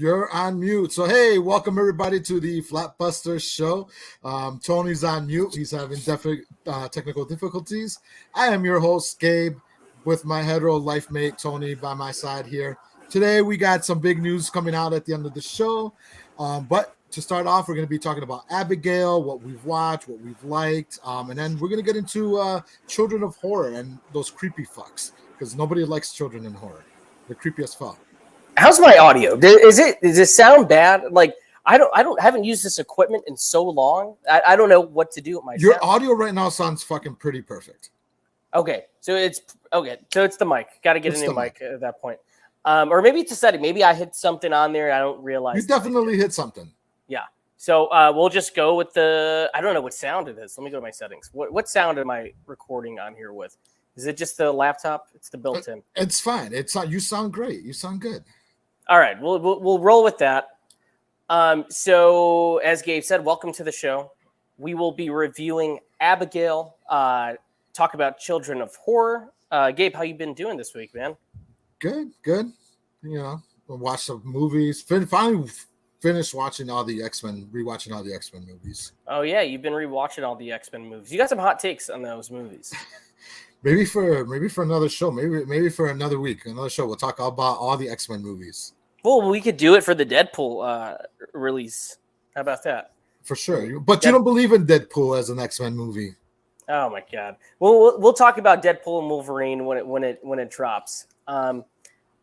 You're on mute. So, hey, welcome everybody to the Flopbuster Show. Tony's on mute. He's having technical difficulties. I am your host, Gabe, with my hetero life mate, Tony, by my side here. Today, we got some big news coming out at the end of the show. But to start off, we're going to be talking about Abigail, what we've watched, what we've liked. And then we're going to get into children of horror and those creepy fucks, because nobody likes children in horror. The creepiest fuck. How's my audio? Does it sound bad? Like I haven't used this equipment in so long. I don't know what to do with my Your sound. audio right now sounds fucking pretty perfect. Okay, so it's the mic. Got to get a new mic at that point. Or maybe it's a setting. Maybe I hit something on there and I don't realize. You definitely hit something. Yeah. So we'll just go with the. I don't know what sound it is. Let me go to my settings. What sound am I recording on here with? Is it just the laptop? It's the built-in. It's fine. It's not. You sound great. You sound good. All right, we'll roll with that. So as Gabe said, welcome to the show. We will be reviewing Abigail. Talk about children of horror. Gabe, how you been doing this week, man? Good. You know, watch some movies. Finally finished watching all the X-Men. Rewatching all the X-Men movies. Oh yeah, you've been rewatching all the X-Men movies. You got some hot takes on those movies. Maybe for another show. Maybe for another week, another show. We'll talk about all the X-Men movies. Well, we could do it for the Deadpool release. How about that? For sure. But you don't believe in Deadpool as an X-Men movie. Oh my God. Well, we'll talk about Deadpool and Wolverine when it drops.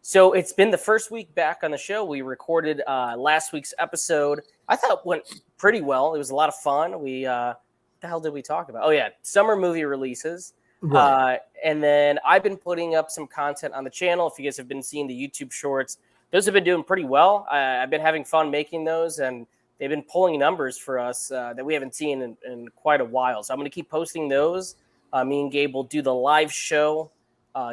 So it's been the first week back on the show. We recorded last week's episode. I thought it went pretty well. It was a lot of fun. We what the hell did we talk about? Oh yeah, summer movie releases. Right. And then I've been putting up some content on the channel. If you guys have been seeing the YouTube shorts, those have been doing pretty well. I've been having fun making those, and they've been pulling numbers for us that we haven't seen in quite a while. So I'm going to keep posting those. Me and Gabe will do the live show,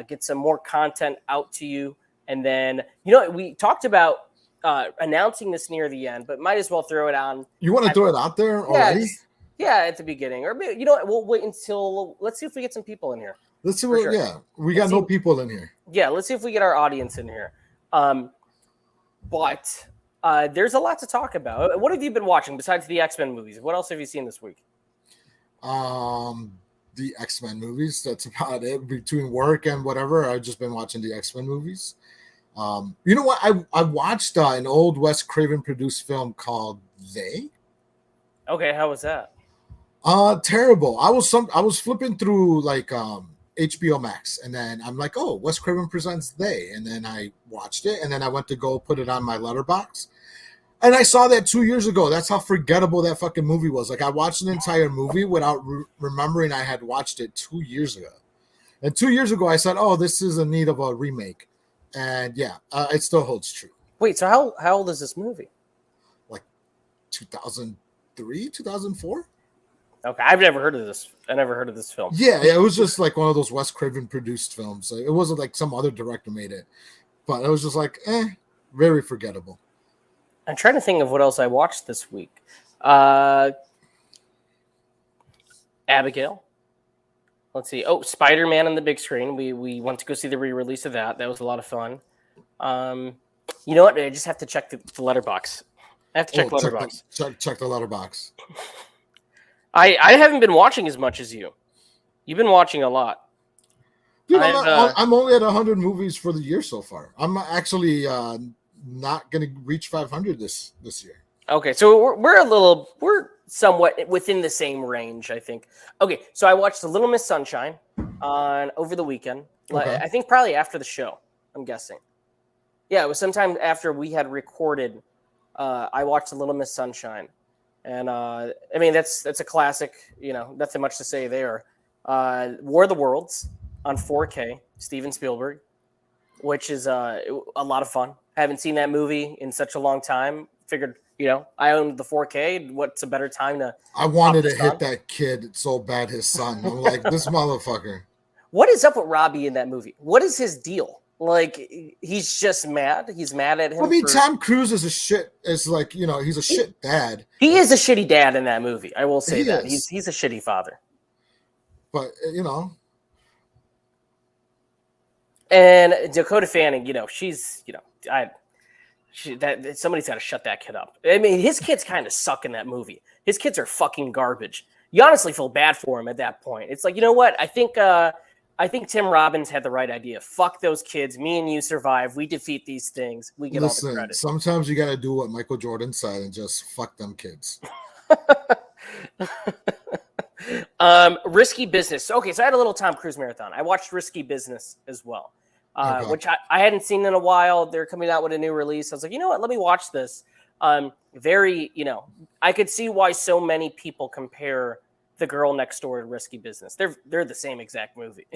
get some more content out to you. And then, we talked about announcing this near the end, but might as well throw it on. You want to throw it out there already? Yeah, at the beginning. Or, what? We'll wait until – let's see if we get some people in here. Let's see what – yeah, we got no people in here. Yeah, let's see if we get our audience in here. But there's a lot to talk about. What have you been watching besides the X-Men movies? What else have you seen this week? The X-Men movies. That's about it. Between work and whatever, I've just been watching the X-Men movies. You know what? I watched an old Wes Craven produced film called They. Okay, how was that? Terrible. I was flipping through like HBO Max, and then I'm like, oh, Wes Craven presents They, and then I watched it, and then I went to go put it on my letterbox, and I saw that 2 years ago. That's how forgettable that fucking movie was. Like, I watched an entire movie without remembering I had watched it 2 years ago, and 2 years ago I said, oh, this is in need of a remake, and yeah, it still holds true. Wait, so how old is this movie? Like 2003, 2004. Okay, I've never heard of this. I never heard of this film. Yeah, it was just like one of those Wes Craven produced films. It wasn't like some other director made it, but it was just like, very forgettable. I'm trying to think of what else I watched this week. Abigail. Let's see. Oh, Spider-Man on the big screen. We went to go see the re-release of that. That was a lot of fun. You know what? I just have to check the letterbox. I have to check letterbox. Check the letterbox. I haven't been watching as much as you. You've been watching a lot. Dude, I'm only at 100 movies for the year so far. I'm actually not going to reach 500 this year. Okay, so we're somewhat within the same range, I think. Okay, so I watched The Little Miss Sunshine over the weekend. Okay. I think probably after the show, I'm guessing. Yeah, it was sometime after we had recorded. I watched The Little Miss Sunshine. And I mean, that's a classic, nothing much to say there. War of the Worlds on 4K, Steven Spielberg, which is a lot of fun. Haven't seen that movie in such a long time. Figured, I owned the 4K. What's a better time to? I wanted to hit that kid so bad, his son. I'm like, this motherfucker. What is up with Robbie in that movie? What is his deal? Like, he's just mad. He's mad at him. I mean, Tom Cruise is a shit. It's like, he's a shit dad. He is a shitty dad in that movie. I will say that. He's a shitty father. But, And Dakota Fanning, she's, Somebody's got to shut that kid up. I mean, his kids kind of suck in that movie. His kids are fucking garbage. You honestly feel bad for him at that point. It's like, you know what? I think Tim Robbins had the right idea. Fuck those kids. Me and you survive. We defeat these things. We get all the credit. Sometimes you got to do what Michael Jordan said and just fuck them kids. Risky Business. Okay, so I had a little Tom Cruise marathon. I watched Risky Business as well, which I hadn't seen in a while. They're coming out with a new release. I was like, you know what? Let me watch this. I could see why so many people compare The Girl Next Door to Risky Business. They're the same exact movie.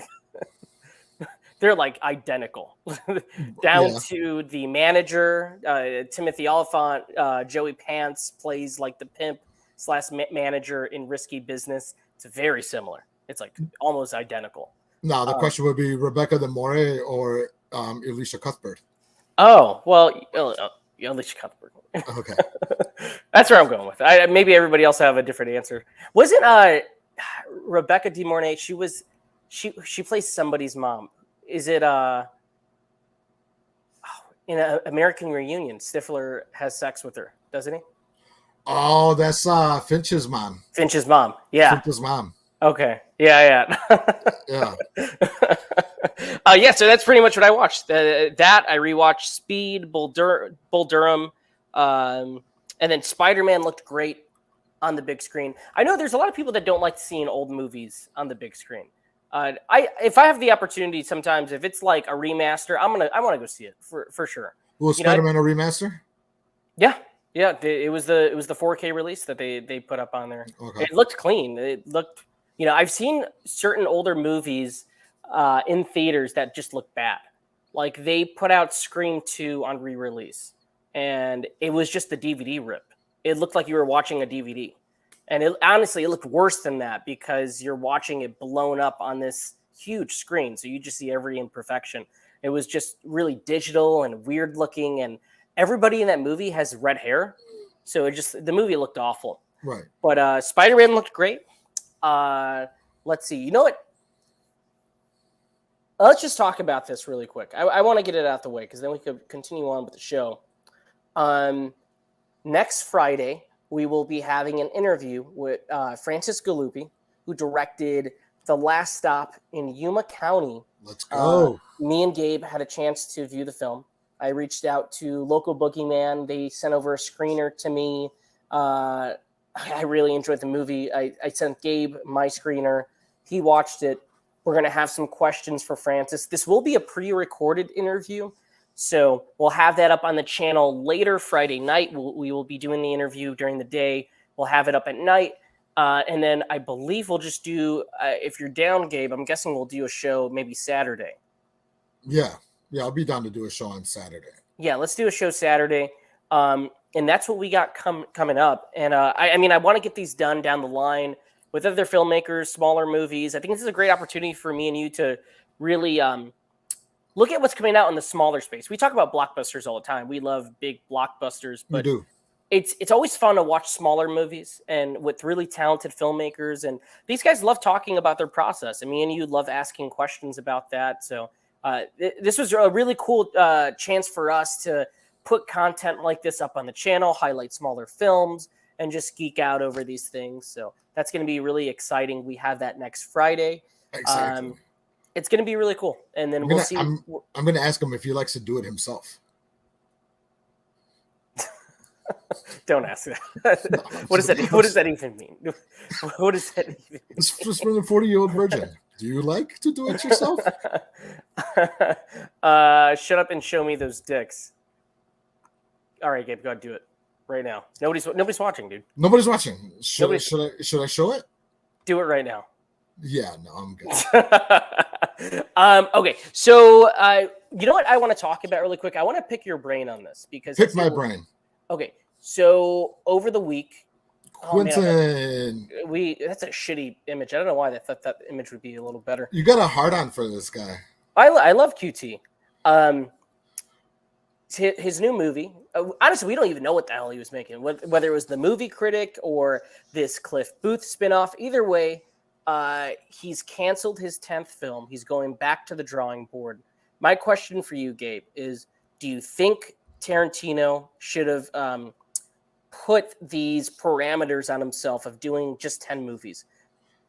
They're like identical down to the manager, Timothy Oliphant. Joey Pants plays like the pimp / manager in Risky Business. It's very similar. It's like almost identical. Now the question would be Rebecca De Mornay or Alicia Cuthbert. Oh, well, Alicia Cuthbert. Okay. That's where I'm going with it. Maybe everybody else have a different answer. Wasn't Rebecca De Mornay, she plays somebody's mom. Is it in an American Reunion, Stifler has sex with her, doesn't he? Oh, that's Finch's mom. Finch's mom. Yeah. Finch's mom. Okay. Yeah. Yeah. So that's pretty much what I watched. That I rewatched Speed, Bull Durham, and then Spider-Man looked great on the big screen. I know there's a lot of people that don't like seeing old movies on the big screen. If I have the opportunity, sometimes if it's like a remaster, I want to go see it for sure. Was Spider-Man a remaster? Yeah. Yeah, it was the 4K release that they put up on there. Okay. It looked clean. It looked, I've seen certain older movies in theaters that just look bad. Like they put out Scream 2 on re-release, and it was just the DVD rip. It looked like you were watching a DVD, and honestly, it looked worse than that because you're watching it blown up on this huge screen, so you just see every imperfection. It was just really digital and weird looking, and everybody in that movie has red hair, so the movie looked awful. Right. But Spider-Man looked great. Let's see. You know what? Let's just talk about this really quick. I want to get it out the way because then we could continue on with the show. Next Friday, we will be having an interview with Francis Galuppi, who directed The Last Stop in Yuma County. Let's go. Me and Gabe had a chance to view the film. I reached out to Local Boogeyman. They sent over a screener to me. I really enjoyed the movie. I sent Gabe my screener. He watched it. We're going to have some questions for Francis. This will be a pre-recorded interview, so we'll have that up on the channel later Friday night. We will be doing the interview during the day. We'll have it up at night. And then I believe we'll just do, if you're down, Gabe, I'm guessing we'll do a show maybe Saturday. Yeah, I'll be down to do a show on Saturday. Yeah, let's do a show Saturday. And that's what we got coming up. And I want to get these done down the line with other filmmakers, smaller movies. I think this is a great opportunity for me and you to really look at what's coming out in the smaller space. We talk about blockbusters all the time. We love big blockbusters, but we do. It's always fun to watch smaller movies and with really talented filmmakers. And these guys love talking about their process. And me and you love asking questions about that. So this was a really cool chance for us to put content like this up on the channel, highlight smaller films, and just geek out over these things. So that's going to be really exciting. We have that next Friday. Exactly. It's going to be really cool. And then we'll see. I'm going to ask him if he likes to do it himself. Don't ask that. No, what does that even mean? What does that even mean? It's just for the 40-year-old virgin. Do you like to do it yourself? Shut up and show me those dicks. All right, Gabe, go ahead, do it right now. Nobody's watching, dude. Nobody's watching. Should I show it? Do it right now. Yeah, no, I'm good. Okay, so you know what I want to talk about really quick? I want to pick your brain on this because pick my brain. Okay, so over the week, Quentin, that's a shitty image. I don't know why I thought that image would be a little better. You got a hard on for this guy. I love QT. His new movie. Honestly, we don't even know what the hell he was making. Whether it was the Movie Critic or this Cliff Booth spinoff. Either way, he's canceled his 10th film. He's going back to the drawing board. My question for you, Gabe, is: do you think Tarantino should have put these parameters on himself of doing just 10 movies.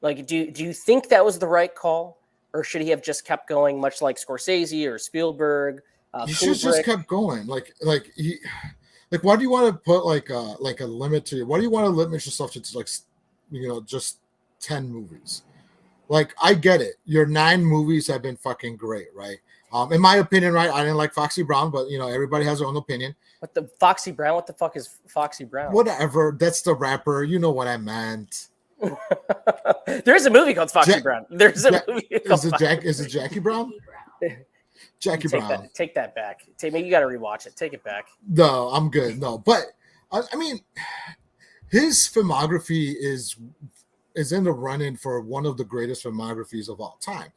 Like, do you think that was the right call, or should he have just kept going, much like Scorsese or Spielberg? He should just kept going. Like why do you want to put like a limit to? Why do you want to limit yourself to like, just 10 movies? Like, I get it. Your 9 movies have been fucking great, right? In my opinion, right? I didn't like Foxy Brown, but everybody has their own opinion. What the Foxy Brown? What the fuck is Foxy Brown? Whatever. That's the rapper. You know what I meant. There's a movie called Foxy Brown. There's a movie called Is it Jackie Brown? Jackie Brown. Take that back. Maybe you got to rewatch it. Take it back. No, I'm good. No, but I mean, his filmography is in the running for one of the greatest filmographies of all time.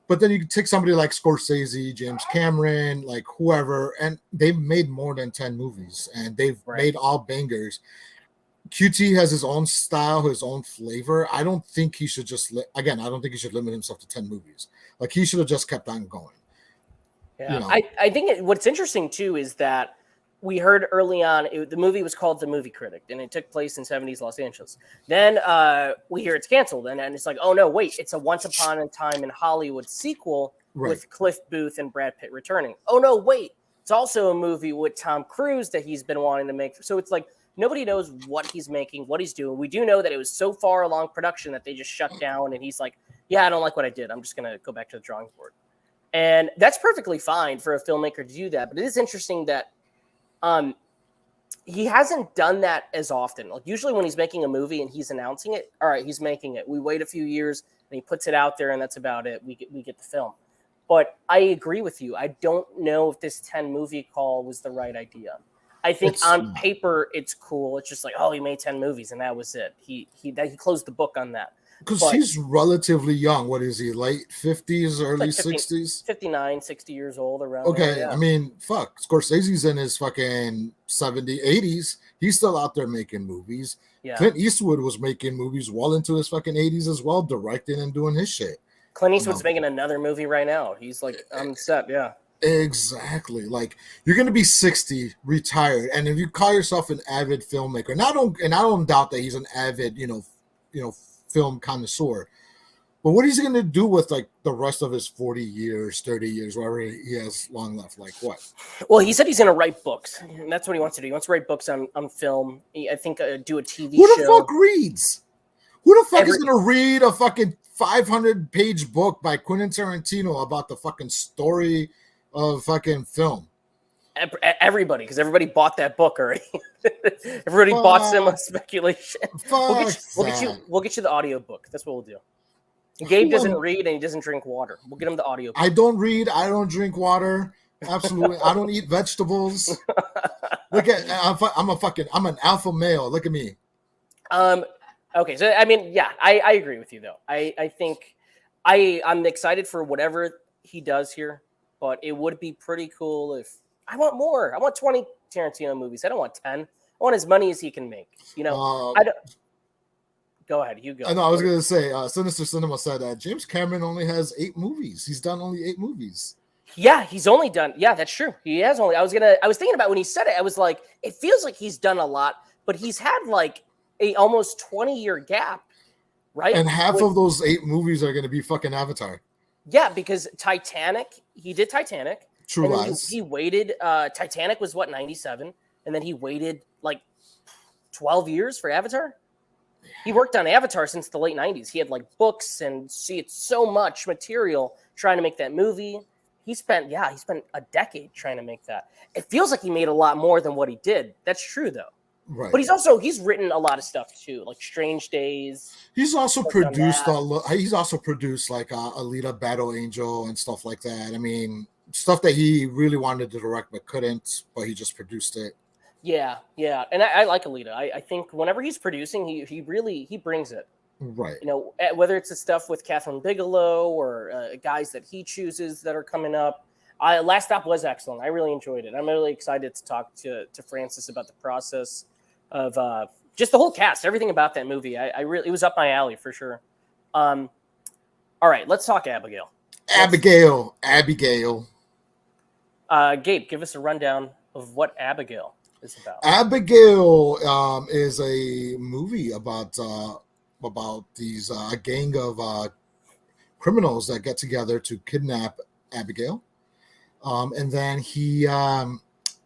But then you take somebody like Scorsese, James Cameron, like whoever, and they've made more than 10 movies, and they've made all bangers. QT has his own style, his own flavor. I don't think he should I don't think he should limit himself to 10 movies. Like, he should have just kept on going. Yeah, I think what's interesting too is that we heard early on the movie was called The Movie Critic, and it took place in 70s Los Angeles. Then we hear it's canceled, and it's like, oh no, wait, it's a Once Upon a Time in Hollywood sequel with Cliff Booth and Brad Pitt returning. Oh no, wait, it's also a movie with Tom Cruise that he's been wanting to make. So it's like nobody knows what he's making, what he's doing. We do know that it was so far along production that they just shut down, and he's like, yeah, I don't like what I did. I'm just gonna go back to the drawing board. And that's perfectly fine for a filmmaker to do that. But it is interesting that he hasn't done that as often. Like, usually when he's making a movie and he's announcing it, all right, he's making it. We wait a few years and he puts it out there, and that's about it. We get the film. But I agree with you. I don't know if this 10 movie call was the right idea. I think on paper it's cool. It's just like, oh, he made 10 movies and that was it. He closed the book on that. Because he's relatively young. What is he, late 50s, early 60s? 59, 60 years old around Okay, there, yeah. I mean, fuck. Scorsese's in his fucking 70s, 80s. He's still out there making movies. Yeah. Clint Eastwood was making movies well into his fucking 80s as well, directing and doing his shit. Clint Eastwood's making another movie right now. He's like on set, yeah. Exactly. Like, you're going to be 60, retired, and if you call yourself an avid filmmaker, and I don't doubt that he's an avid, film connoisseur, but what is he going to do with like the rest of his 40 years, 30 years, whatever he has long left? Like what? Well, he said he's going to write books, and that's what he wants to do. He wants to write books on film. I think do a TV show. Who the fuck reads? Who the fuck is going to read a fucking 500-page book by Quentin Tarantino about the fucking story of fucking film? Everybody, because everybody bought that book already. Everybody bought some speculation. We'll get you the audio book. That's what we'll do. Gabe doesn't read and he doesn't drink water. We'll get him the audio book. I don't read. I don't drink water. Absolutely. I don't eat vegetables. Look at I'm an alpha male. Look at me. Okay, so I mean, yeah, I agree with you though. I think I'm excited for whatever he does here, but it would be pretty cool if I want more. I want 20 Tarantino movies. I don't want 10. I want as many as he can make. I don't. Go ahead. You go. I know. I was going to say, Sinister Cinema said that James Cameron only has 8 movies. He's done only 8 movies. Yeah, he's only done. Yeah, that's true. He has only. I was thinking about when he said it. I was like, it feels like he's done a lot, but he's had like a almost 20-year gap, right? And half of those 8 movies are going to be fucking Avatar. Yeah, because Titanic. He did Titanic. True Lies. He waited. Titanic was 97, and then he waited like 12 years for Avatar. He worked on Avatar since the late 90s. He had like books and so much material trying to make that movie. He spent a decade trying to make that. It feels like he made a lot more than what he did. That's true though. Right. But he's written a lot of stuff too, like Strange Days. He's also produced like Alita Battle Angel and stuff like that. I mean, stuff that he really wanted to direct but couldn't, but he just produced it. Yeah, and I like Alita. I think whenever he's producing, he really brings it. Right. Whether it's the stuff with Catherine Bigelow or guys that he chooses that are coming up. Last Stop was excellent. I really enjoyed it. I'm really excited to talk to Francis about the process of just the whole cast, everything about that movie. It was up my alley for sure. All right, let's talk Abigail. Abigail. Gabe, give us a rundown of what Abigail is about. Abigail is a movie about these a gang of criminals that get together to kidnap Abigail, and then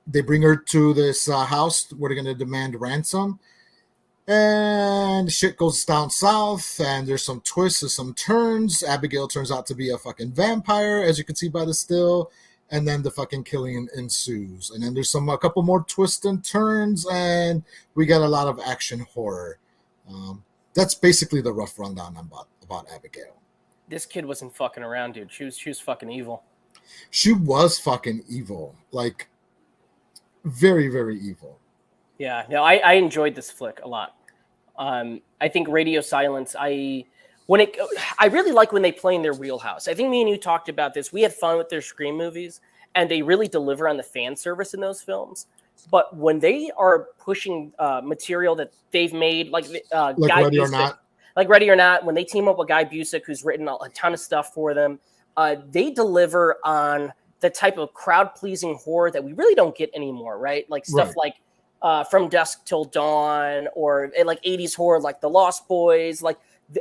they bring her to this house where they're going to demand ransom. And shit goes down south, and there's some twists and some turns. Abigail turns out to be a fucking vampire, as you can see by the still, and then the fucking killing ensues. And then there's a couple more twists and turns, and we got a lot of action horror. That's basically the rough rundown about Abigail. This kid wasn't fucking around, dude. She was fucking evil. She was fucking evil, like very, very evil. Yeah, no, I enjoyed this flick a lot. I think Radio Silence. I really like when they play in their wheelhouse. I think me and you talked about this. We had fun with their Scream movies, and they really deliver on the fan service in those films. But when they are pushing material that they've made, like Guy Ready Busick, or Not, like Ready or Not, when they team up with Guy Busick, who's written a ton of stuff for them, they deliver on the type of crowd-pleasing horror that we really don't get anymore, right? Like stuff like From Dusk Till Dawn, or like 80s horror like The Lost Boys, like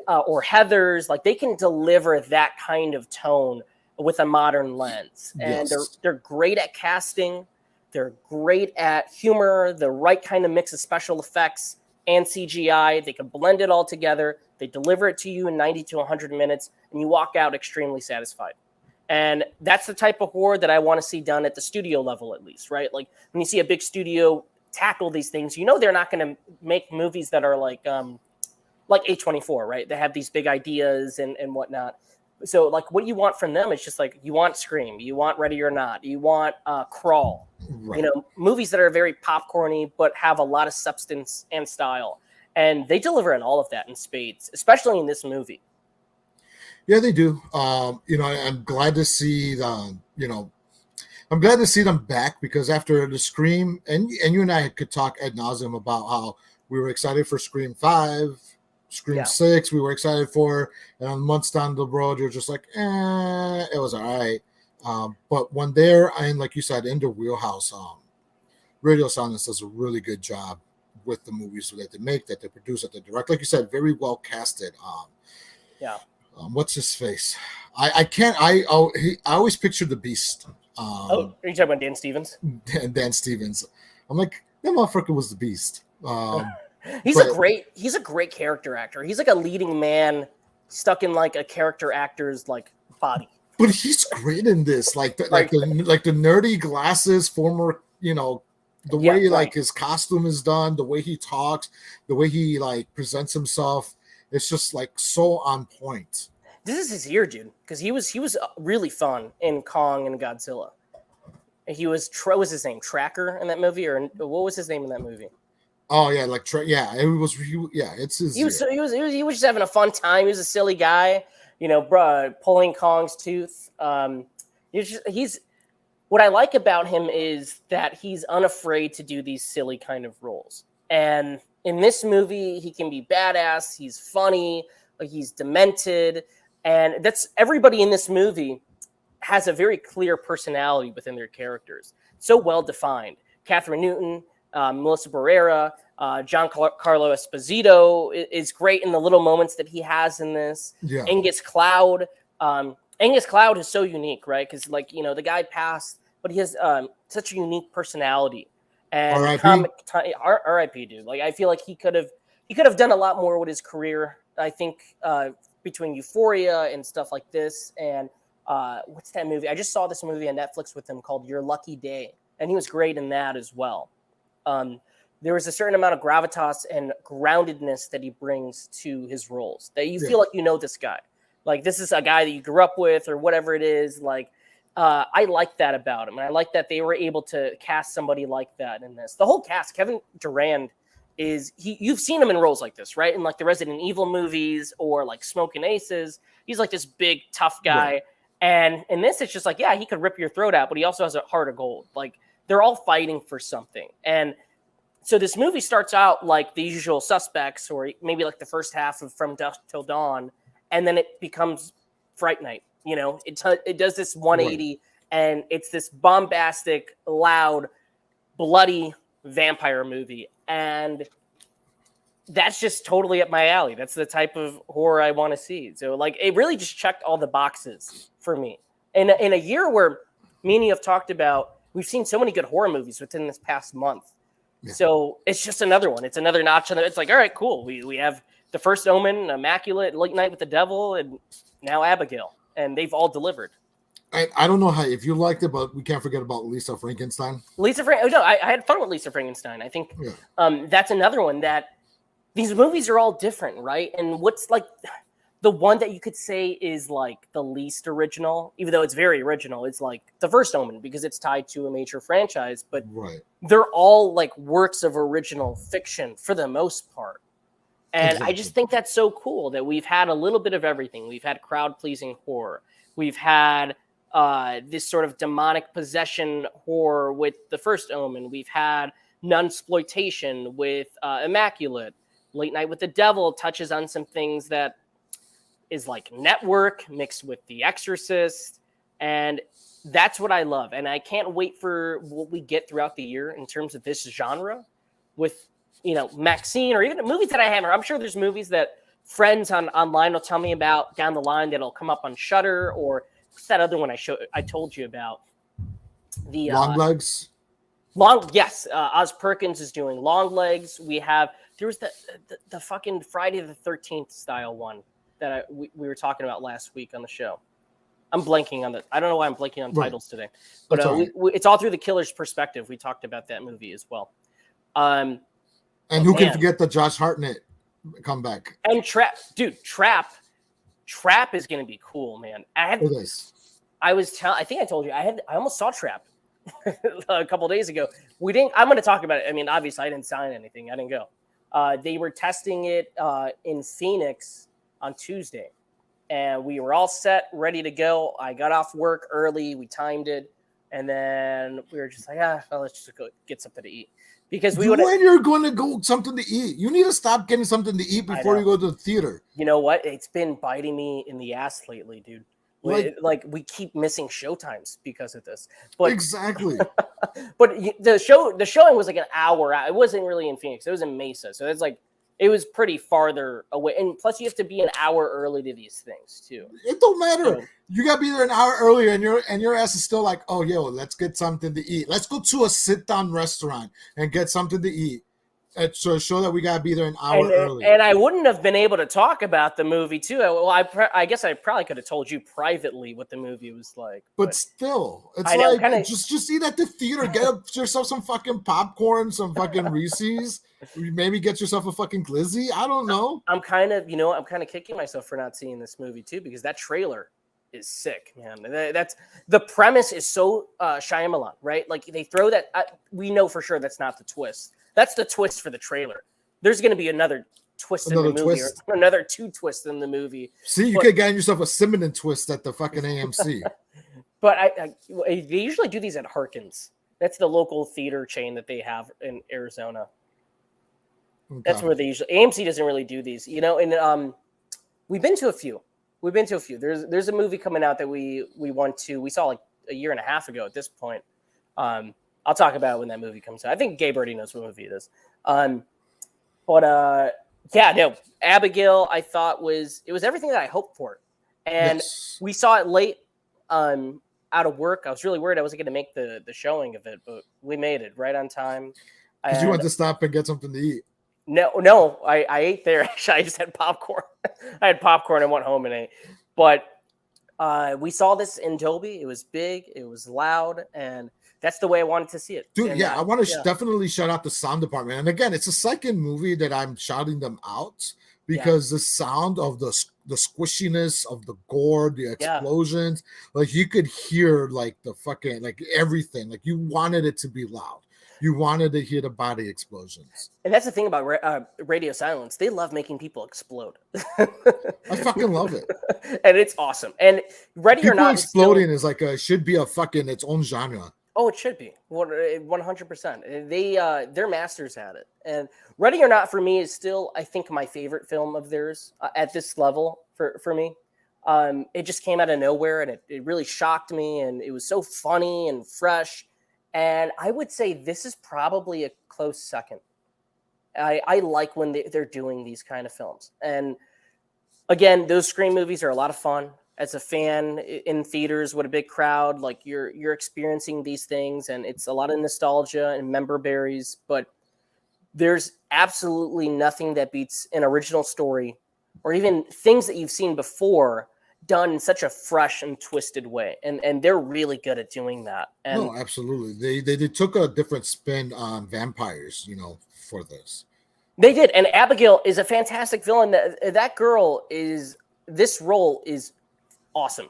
or Heathers. Like they can deliver that kind of tone with a modern lens. And they're great at casting. They're great at humor, the right kind of mix of special effects and CGI. They can blend it all together. They deliver it to you in 90 to 100 minutes, and you walk out extremely satisfied. And that's the type of horror that I want to see done at the studio level, at least, right? Like when you see a big studio tackle these things, you know they're not going to make movies that are like A24, right? They have these big ideas and whatnot. So like what you want from them is just like, you want Scream, you want Ready or Not, you want Crawl, you know, movies that are very popcorny but have a lot of substance and style. And they deliver on all of that in spades, especially in this movie. Yeah, they do. You know, I'm glad to see them. You know, I'm glad to see them back, because after the Scream, and you and I could talk ad nauseum about how we were excited for Scream 5, Scream 6. We were excited for, and months down the road, you're just like, it was all right. But when they're in, like you said, in the wheelhouse, Radio Silence does a really good job with the movies that they make, that they produce, that they direct. Like you said, very well casted. What's his face? I always picture the Beast. Are you talking about Dan Stevens? Dan Stevens. I'm like, that motherfucker was the Beast. He's a great character actor. He's like a leading man stuck in like a character actor's like body. But he's great in this, like the nerdy glasses, former, you know, the way like his costume is done, the way he talks, the way he like presents himself. It's just like so on point. This is his year, dude, because he was really fun in Kong and Godzilla. He was what was his name? Tracker in that movie, or what was his name in that movie? Oh yeah, like it's his. He was just having a fun time. He was a silly guy, you know, pulling Kong's tooth. He's what I like about him is that he's unafraid to do these silly kind of roles. And in this movie, he can be badass. He's funny. He's demented. And that's everybody in this movie has a very clear personality within their characters. So well defined. Catherine Newton, Melissa Barrera, Giancarlo Esposito is great in the little moments that he has in this. Yeah. Angus Cloud. Angus Cloud is so unique, right? Because, like, you know, the guy passed, but he has such a unique personality. And R.I.P. dude. Like, I feel like he could have done a lot more with his career. I think between Euphoria and stuff like this, and what's that movie? I just saw this movie on Netflix with him called Your Lucky Day, and he was great in that as well. There was a certain amount of gravitas and groundedness that he brings to his roles, that you feel like you know this guy. Like, this is a guy that you grew up with or whatever it is. Like, I like that about him. And I like that they were able to cast somebody like that in this. The whole cast, Kevin Durand, you've seen him in roles like this, right? In like the Resident Evil movies or like Smoking Aces. He's like this big, tough guy. Right. And in this, it's just like, yeah, he could rip your throat out, but he also has a heart of gold. Like, they're all fighting for something. And so this movie starts out like The Usual Suspects, or maybe like the first half of From Dusk Till Dawn, and then it becomes Fright Night. You know, it does this 180, and it's this bombastic, loud, bloody vampire movie, and that's just totally up my alley. That's the type of horror I want to see. So like, it really just checked all the boxes for me. In a year where me and you have talked about, we've seen so many good horror movies within this past month. Yeah. So it's just another one. It's another notch. And it's like, all right, cool. We have The First Omen, Immaculate, Late Night with the Devil, and now Abigail. And they've all delivered. I don't know if you liked it, but we can't forget about Lisa Frankenstein. I had fun with Lisa Frankenstein. I think that's another one that these movies are all different, right? And what's like the one that you could say is like the least original, even though it's very original, it's like The First Omen because it's tied to a major franchise, but they're all like works of original fiction for the most part. And exactly. I just think that's so cool that we've had a little bit of everything. We've had crowd-pleasing horror. We've had this sort of demonic possession horror with The First Omen. We've had nunsploitation with Immaculate. Late Night with the Devil touches on some things that is like Network mixed with The Exorcist. And that's what I love. And I can't wait for what we get throughout the year in terms of this genre with, Maxine or even movies that I haven't. I'm sure there's movies that friends online will tell me about down the line that'll come up on Shudder, or what's that other one I told you about? The Long Legs. Yes. Oz Perkins is doing Long Legs. There was the fucking Friday the 13th style one that we were talking about last week on the show. I'm blanking on I don't know why I'm blanking on titles today, but it's all through the killer's perspective. We talked about that movie as well. And who can forget the Josh Hartnett comeback? And Trap is going to be cool, man. I think I told you I almost saw Trap a couple of days ago. I'm going to talk about it. I mean, obviously I didn't sign anything. I didn't go. They were testing it in Phoenix on Tuesday, and we were all set, ready to go. I got off work early. We timed it, and then we were just like, let's just go get something to eat. Because when you're going to go something to eat, you need to stop getting something to eat before you go to the theater. You know what? It's been biting me in the ass lately, dude. Like we keep missing showtimes because of this. But exactly. But the showing was like an hour out. It wasn't really in Phoenix. It was in Mesa. So it's like it was pretty farther away. And plus you have to be an hour early to these things too. It don't matter. So, you gotta be there an hour earlier, and your ass is still like, oh yo, let's get something to eat. Let's go to a sit-down restaurant and get something to eat. So show that we gotta be there an hour early. And I wouldn't have been able to talk about the movie too. Well, I guess I probably could have told you privately what the movie was like. But still, it's just eat at the theater. Get yourself some fucking popcorn, some fucking Reese's. Maybe get yourself a fucking glizzy. I don't know. I'm kind of kicking myself for not seeing this movie too, because that trailer is sick, man. That's the premise is so Shyamalan, right? Like they throw that. We know for sure that's not the twist. That's the twist for the trailer. There's going to be another twist in the movie, or another 2 twists in the movie. See, you could get yourself a cinnamon twist at the fucking AMC. But they usually do these at Harkins. That's the local theater chain that they have in Arizona. Okay. That's where they usually. AMC doesn't really do these, And we've been to a few. There's a movie coming out that we saw like a year and a half ago at this point. I'll talk about it when that movie comes out. I think Gabe already knows what movie it is. Abigail I thought was everything that I hoped for. And we saw it late out of work. I was really worried I wasn't going to make the showing of it, but we made it right on time. Because you wanted to stop and get something to eat. No, I ate there. Actually, I just had popcorn. I had popcorn and went home and ate. But we saw this in Dolby. It was big. It was loud. And that's the way I wanted to see it. Dude, and, I want to definitely shout out the sound department. And again, it's the second movie that I'm shouting them out because the sound of the squishiness of the gore, the explosions, like you could hear like the fucking, like everything. Like you wanted it to be loud. You wanted to hear the body explosions. And that's the thing about Radio Silence. They love making people explode. I fucking love it. And it's awesome. And Ready people or Not exploding is like should be a fucking its own genre. Oh, it should be 100%. They're masters at it. And Ready or Not for me is still, I think, my favorite film of theirs at this level for me. It just came out of nowhere and it really shocked me. And it was so funny and fresh. And I would say this is probably a close second. I like when they're doing these kind of films. And again, those Scream movies are a lot of fun. As a fan in theaters with a big crowd, like you're experiencing these things, and it's a lot of nostalgia and member berries. But there's absolutely nothing that beats an original story, or even things that you've seen before done in such a fresh and twisted way. And they're really good at doing that. And No, absolutely. They took a different spin on vampires, for this. they did. And Abigail is a fantastic villain. That girl this role is awesome.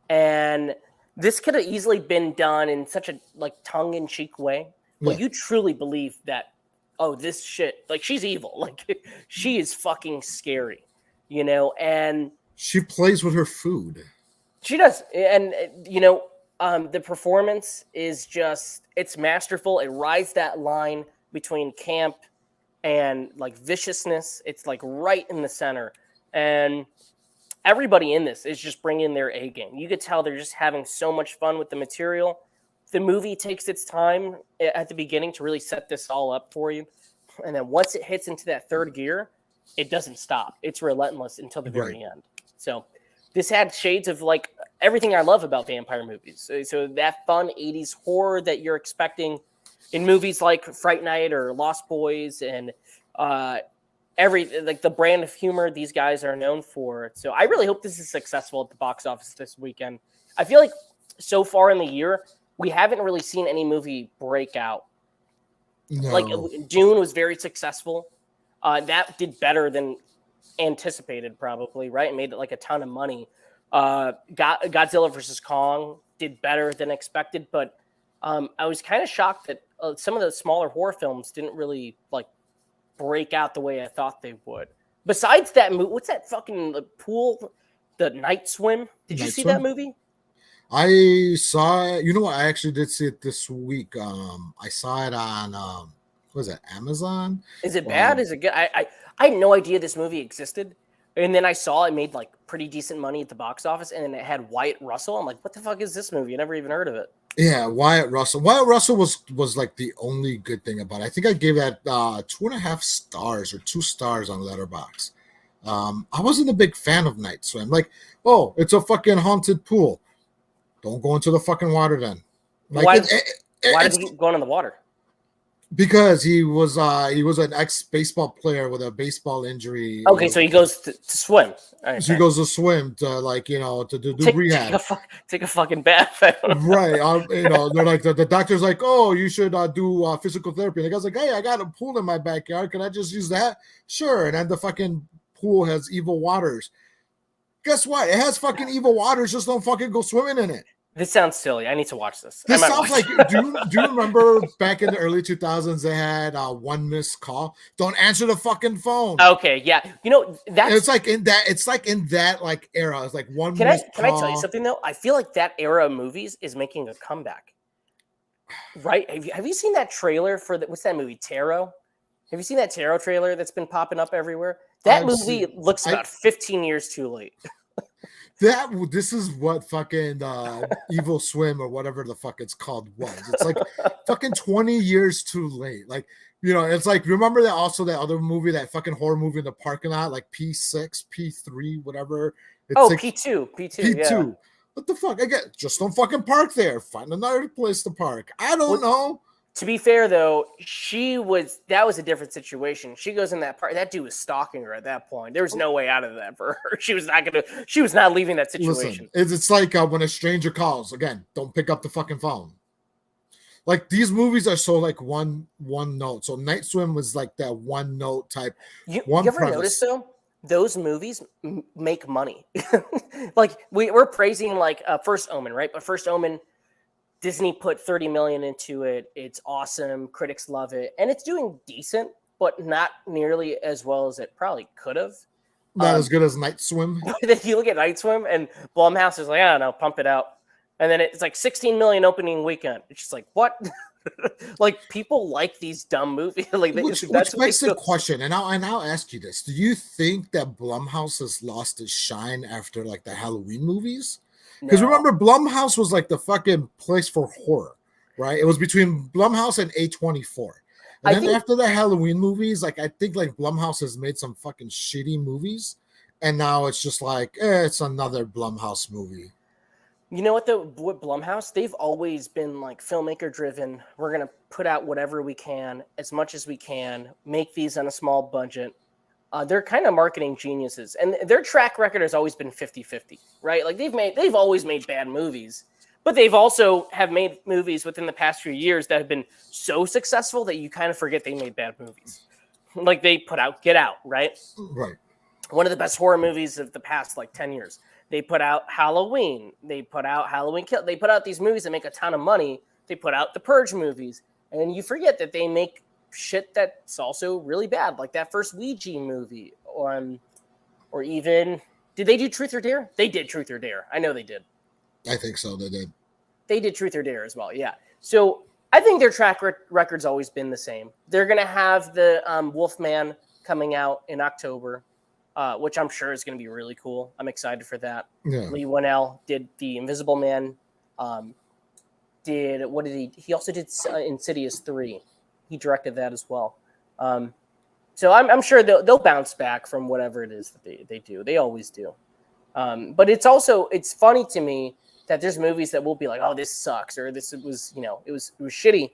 And this could have easily been done in such a tongue-in-cheek way. But you truly believe that, oh, this shit, she's evil. Like she is fucking scary, and she plays with her food. She does. And the performance is it's masterful. It rides that line between camp and viciousness. It's right in the center. And everybody in this is just bringing their A game. You could tell they're just having so much fun with the material. The movie takes its time at the beginning to really set this all up for you. And then once it hits into that third gear, it doesn't stop. It's relentless until the very end. So this had shades of everything I love about vampire movies. So that fun 80s horror that you're expecting in movies like Fright Night or Lost Boys, and the brand of humor these guys are known for. So I really hope this is successful at the box office this weekend. I feel like so far in the year, we haven't really seen any movie break out. No. Dune was very successful. That did better than anticipated, probably, right? It made a ton of money. Godzilla versus Kong did better than expected, but I was kind of shocked that some of the smaller horror films didn't really break out the way I thought they would. Besides that movie, what's that fucking pool? The Night Swim? Did you see that movie? I saw it. You know what? I actually did see it this week. I saw it on what was it, Amazon? Is it bad? Is it good? I had no idea this movie existed. And then I saw it made pretty decent money at the box office, and then it had Wyatt Russell. I'm like, what the fuck is this movie? I never even heard of it. Yeah, Wyatt Russell. Wyatt Russell was the only good thing about it. I think I gave that 2.5 stars or 2 stars on Letterboxd. I wasn't a big fan of Night Swim. Oh, it's a fucking haunted pool. Don't go into the fucking water then. Why did he go in the water? Because he was an ex-baseball player with a baseball injury. Okay, so he goes to swim. Right, so he goes to swim to do rehab. Take a fucking bath. Right. They're like the doctor's like, oh, you should do physical therapy. And the guy's like, hey, I got a pool in my backyard. Can I just use that? Sure. And then the fucking pool has evil waters. Guess what? It has fucking evil waters. Just don't fucking go swimming in it. This sounds silly. I need to watch this. This sounds like. Do you remember back in the early 2000s they had one missed call? Don't answer the fucking phone. Okay, yeah. That's. It's in that. It's in that era. It's like one. Can I tell you something though? I feel like that era of movies is making a comeback. Right? Have you seen that trailer for what's that movie? Tarot. Have you seen that Tarot trailer that's been popping up everywhere? That movie looks about 15 years too late. This is what fucking Evil Swim or whatever the fuck it's called was. It's fucking 20 years too late. It's remember that also that other movie, that fucking horror movie in the parking lot, P6, P3, whatever. It's P2. P2. Yeah. What the fuck? Again, just don't fucking park there. Find another place to park. I don't know. To be fair, though, that was a different situation. She goes in that part. That dude was stalking her at that point. There was no way out of that for her. She was not leaving that situation. Listen, it's like when a stranger calls. Again, don't pick up the fucking phone. These movies are so one note. So Night Swim was that one note type. You ever notice though? Those movies make money. We're praising First Omen, right? But First Omen, Disney put $30 million into it. It's awesome. Critics love it. And it's doing decent, but not nearly as well as it probably could have. Not as good as Night Swim. Then you look at Night Swim and Blumhouse is like, I don't know, pump it out. And then it's 16 million opening weekend. It's just what? People like these dumb movies. Which makes the question, and I'll ask you this. Do you think that Blumhouse has lost its shine after the Halloween movies? Because remember, Blumhouse was the fucking place for horror. right? It was between Blumhouse and A24. And then after the Halloween movies, like I think like Blumhouse has made some fucking shitty movies, and now it's just like it's another Blumhouse movie. You know what, though? With Blumhouse, they've always been like filmmaker driven. We're going to put out whatever we can, as much as we can, make these on a small budget. They're kind of marketing geniuses, and their track record has always been 50-50, right? Like they've always made bad movies, but they've also have made movies within the past few years that have been so successful that you kind of forget they made bad movies. Like they put out Get Out, right? Right. One of the best horror movies of the past like 10 years. They put out Halloween. They put out Halloween Kill. They put out these movies that make a ton of money. They put out the Purge movies, and you forget that they make shit that's also really bad, like that first Ouija movie, or even did they do Truth or Dare? They did Truth or Dare. I know they did. I think so. They did. They did Truth or Dare as well. Yeah. So I think their track record's always been the same. They're gonna have the Wolfman coming out in October, which I'm sure is gonna be really cool. I'm excited for that. Yeah. Lee Winnell did the Invisible Man. What did he? He also did Insidious 3. He directed that as well. So I'm sure they'll bounce back from whatever it is that they do. They always do. But it's funny to me that there's movies that will be like, oh, this sucks, or this was, it was shitty.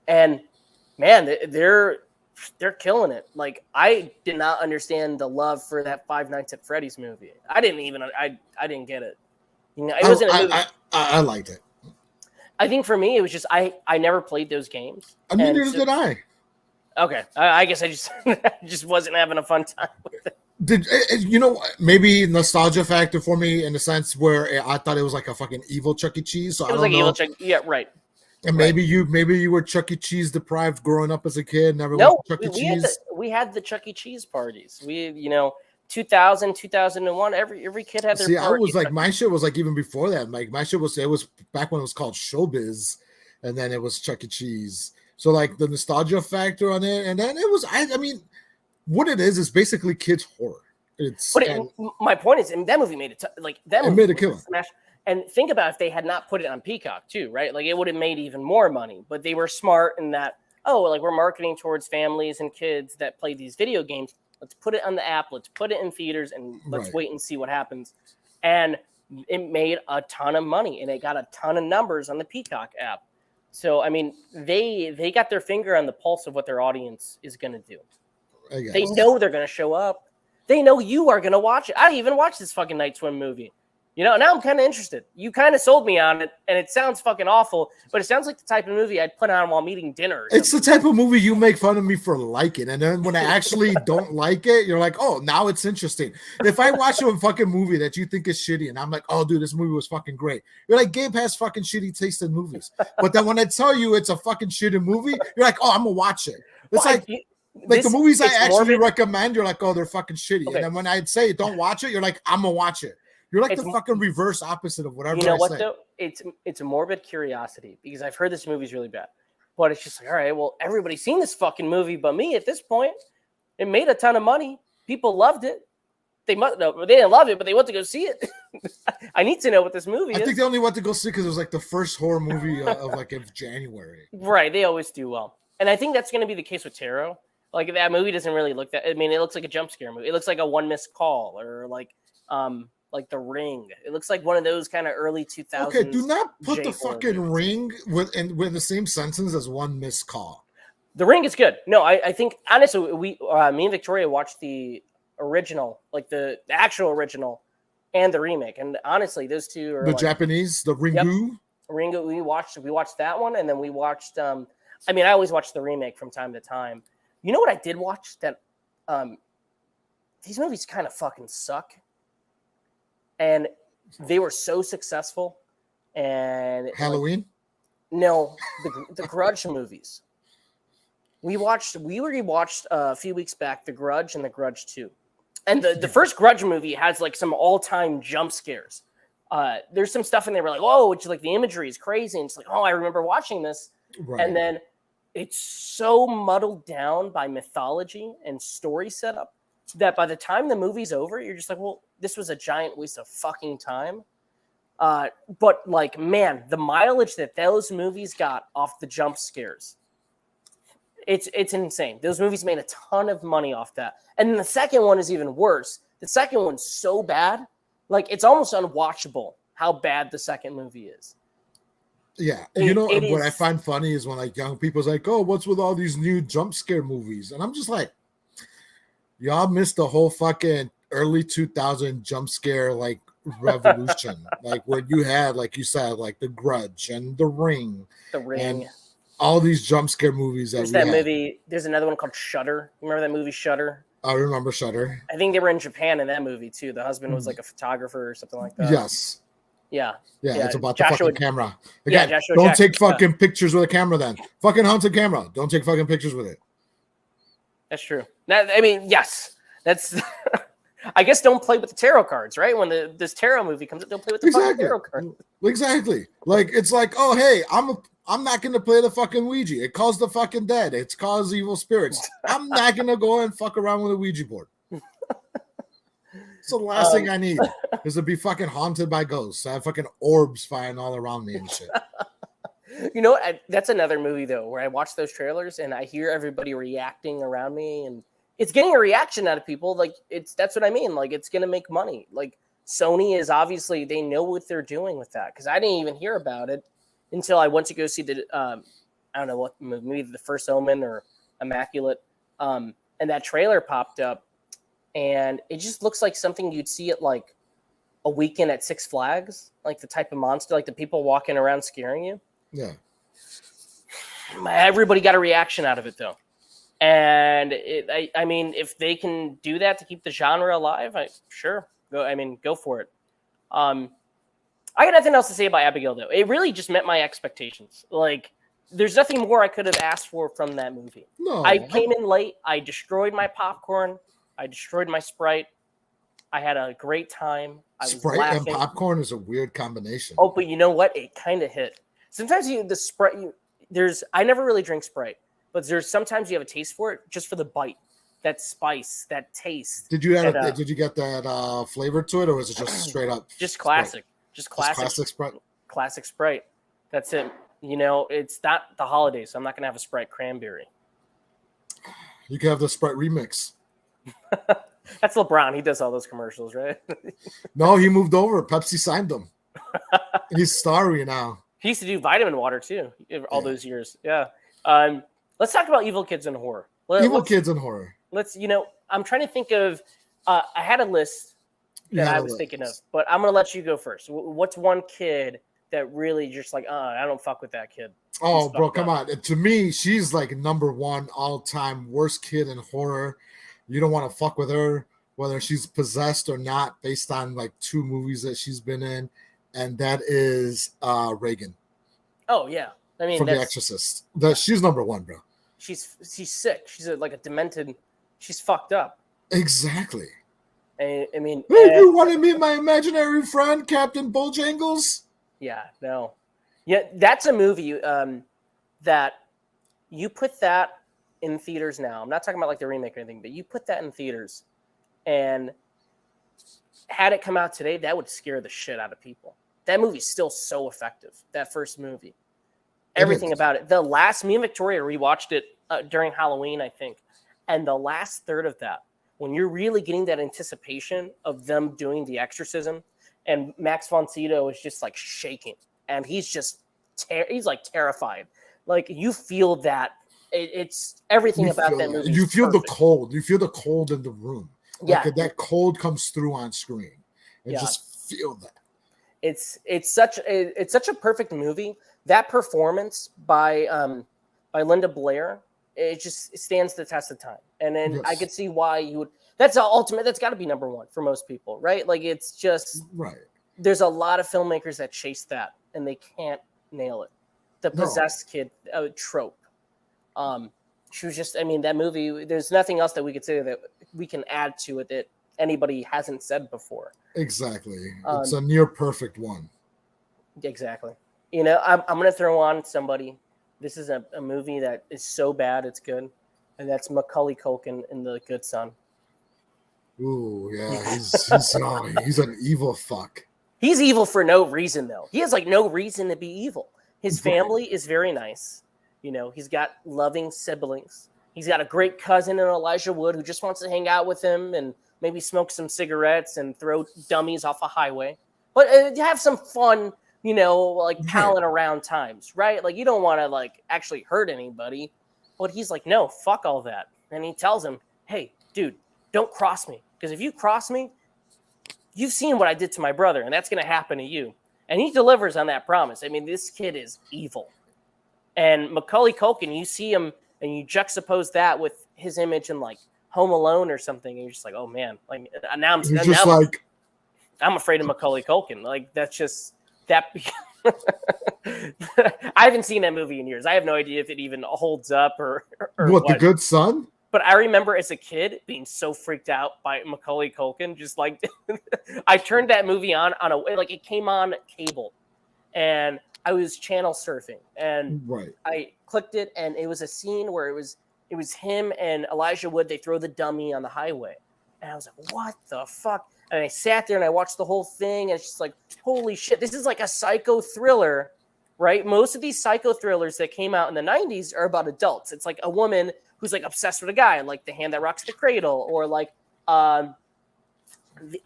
And man, they're killing it. Like I did not understand the love for that Five Nights at Freddy's movie. I didn't get it. It wasn't a movie. I liked it. I think for me, it was just I never played those games. I mean, neither did I. Okay, I guess I just wasn't having a fun time with it. Maybe nostalgia factor for me in the sense where I thought it was like a fucking evil Chuck E. Cheese. So it was like evil Chuck. Yeah, right. And maybe you were Chuck E. Cheese deprived growing up as a kid. Never went to Chuck E. Cheese. We had the Chuck E. Cheese parties. 2000, 2001, every kid had their party. I was like, my shit was like even before that. Like my shit was, it was back when it was called Showbiz, and then it was Chuck E. Cheese. So like the nostalgia factor on it, and then it was, I mean, what it is basically kids horror. My point is, that movie made it made a killer. Smash. And think about if they had not put it on Peacock too, right? Like it would have made even more money. But they were smart in that, we're marketing towards families and kids that play these video games. Let's put it on the app. Let's put it in theaters, and let's wait and see what happens. And it made a ton of money, and it got a ton of numbers on the Peacock app. So, I mean, they got their finger on the pulse of what their audience is going to do. They know they're going to show up. They know you are going to watch it. I even watched this fucking Night Swim movie. Now I'm kind of interested. You kind of sold me on it, and it sounds fucking awful, but it sounds like the type of movie I'd put on while I'm eating dinner. It's the type of movie you make fun of me for liking, and then when I actually don't like it, you're like, oh, now it's interesting. If I watch a fucking movie that you think is shitty, and I'm like, oh, dude, this movie was fucking great. You're like, Gabe has fucking shitty taste in movies. But then when I tell you it's a fucking shitty movie, you're like, oh, I'm going to watch it. It's the movies I actually recommend, you're like, oh, they're fucking shitty. Okay. And then when I'd say don't watch it, you're like, I'm going to watch it. You're like the fucking reverse opposite of whatever. You know what though? It's a morbid curiosity because I've heard this movie's really bad, but it's just like, all right, well, everybody's seen this fucking movie, but me at this point. It made a ton of money. People loved it. They didn't love it, but they went to go see it. I need to know what this movie is. I think they only went to go see because it was like the first horror movie of January. Right, they always do well, and I think that's going to be the case with Tarot. Like that movie doesn't really look that. I mean, it looks like a jump scare movie. It looks like a One Missed Call or like The Ring. It looks like one of those kind of early 2000s. Okay, do not put the fucking Ring with the same sentence as One Missed Call. The Ring is good. No, I think honestly, me and Victoria watched the original, like the actual original, and the remake. And honestly, those two are Japanese, the Ringu. Yep. Ringu. We watched that one, and then we watched. I always watch the remake from time to time. You know what I did watch? That these movies kind of fucking suck. And they were so successful. And Halloween? No, the Grudge movies. We rewatched a few weeks back The Grudge and The Grudge 2. And the first Grudge movie has like some all-time jump scares. There's some stuff in there where like, whoa, it's like the imagery is crazy. And it's like, oh, I remember watching this. Right. And then it's so muddled down by mythology and story setup that by the time the movie's over, you're just like, well, this was a giant waste of fucking time. But like, man, the mileage that those movies got off the jump scares, it's insane. Those movies made a ton of money off that. And then the second one is even worse. The second one's so bad, like it's almost unwatchable how bad the second movie is. Yeah, what I find funny is when like young people's like, "Oh, what's with all these new jump scare movies?" And I'm just like, y'all missed the whole fucking early 2000 jump scare like revolution, like where you had, like you said, like The Grudge and The Ring, and all these jump scare movies. There's that movie. There's another one called Shudder. You remember that movie Shudder? I remember Shudder. I think they were in Japan in that movie too. The husband was like a photographer or something like that. Yes. Yeah. It's about the fucking camera. Again, don't take fucking pictures with a camera then. Fucking haunted camera. Don't take fucking pictures with it. That's true. Yes. That's I guess don't play with the tarot cards, right? When this tarot movie comes up, don't play with the fucking tarot cards. Exactly. Like it's like, oh hey, I'm not gonna play the fucking Ouija. It calls the fucking dead. It's calls evil spirits. I'm not gonna go and fuck around with a Ouija board. It's the last thing I need is to be fucking haunted by ghosts. I have fucking orbs flying all around me and shit. You know, that's another movie though, where I watch those trailers and I hear everybody reacting around me, and it's getting a reaction out of people. Like that's what I mean. Like it's gonna make money. Like Sony is obviously, they know what they're doing with that, because I didn't even hear about it until I went to go see the I don't know what maybe The First Omen or Immaculate, and that trailer popped up, and it just looks like something you'd see at like a weekend at Six Flags, like the type of monster, like the people walking around scaring you. Yeah. Everybody got a reaction out of it though, and I mean, if they can do that to keep the genre alive, go for it. I got nothing else to say about Abigail, though. It really just met my expectations. Like, there's nothing more I could have asked for from that movie. No, I came in late. I destroyed my popcorn. I destroyed my Sprite. I had a great time. Sprite and popcorn is a weird combination. Oh, but you know what? It kind of hit. Sometimes I never really drink Sprite, but sometimes you have a taste for it just for the bite, that spice, that taste. Did you get that flavor to it, or was it just straight up? Just classic. Sprite? Just classic Sprite. Classic Sprite. That's it. You know, it's not the holidays, so I'm not gonna have a Sprite cranberry. You can have the Sprite remix. That's LeBron. He does all those commercials, right? No, he moved over. Pepsi signed him. He's starry now. He used to do vitamin water too, all those years. Yeah. Let's talk about evil kids in horror. Kids in horror. I'm trying to think of. I had a list that I was thinking of, but I'm gonna let you go first. What's one kid that really just like, I don't fuck with that kid? Oh, bro, come on. To me, she's like number one all-time worst kid in horror. You don't want to fuck with her, whether she's possessed or not, based on like 2 movies that she's been in, and that is Reagan. Oh yeah, I mean, from The Exorcist. She's number one, bro. She's sick. She's like a demented. She's fucked up. Exactly. I mean, you want to meet my imaginary friend, Captain Bojangles? Yeah, no. Yeah, that's a movie that you put that in theaters now. I'm not talking about like the remake or anything, but you put that in theaters, and had it come out today, that would scare the shit out of people. That movie's still so effective. That first movie, everything about it. Me and Victoria rewatched it during Halloween, I think, and the last third of that, when you're really getting that anticipation of them doing the exorcism, and Max von Sydow is just like shaking, and he's just he's like terrified. Like you feel that it's everything about that movie. You feel the cold. You feel the cold in the room. Yeah, like that cold comes through on screen. And just feel that. It's such a perfect movie. That performance by Linda Blair, it stands the test of time. And then I could see why you would. That's the ultimate. That's got to be number one for most people, right? Like it's just right. There's a lot of filmmakers that chase that and they can't nail it. The possessed kid trope. She was just. I mean, that movie. There's nothing else that we could say that we can add to it that anybody hasn't said before. Exactly. It's a near perfect one. Exactly. You know, I'm going to throw on somebody. This is a movie that is so bad it's good, and that's Macaulay Culkin in The Good Son. Ooh, yeah, he's an evil fuck. He's evil for no reason, though. He has like no reason to be evil. His family is very nice. You know, he's got loving siblings. He's got a great cousin in Elijah Wood who just wants to hang out with him and maybe smoke some cigarettes and throw dummies off a highway. But have some fun, you know, like palling around times, right? Like you don't want to like actually hurt anybody. But he's like, no, fuck all that. And he tells him, hey, dude, don't cross me. Because if you cross me, you've seen what I did to my brother, and that's going to happen to you. And he delivers on that promise. I mean, this kid is evil. And Macaulay Culkin, you see him and you juxtapose that with his image in like Home Alone or something, and you're just like, oh man, like now I'm afraid of Macaulay Culkin. Like that's just that. I haven't seen that movie in years. I have no idea if it even holds up or what. The Good Son? But I remember as a kid being so freaked out by Macaulay Culkin. Just like I turned that movie on like it came on cable, and I was channel surfing, and I clicked it, and it was a scene where it was him and Elijah Wood. They throw the dummy on the highway, and I was like, "What the fuck?" And I sat there and I watched the whole thing, and it's just like, "Holy shit! This is like a psycho thriller." Right? Most of these psycho thrillers that came out in the 90s are about adults. It's like a woman who's like obsessed with a guy, like The Hand That Rocks the Cradle, or like The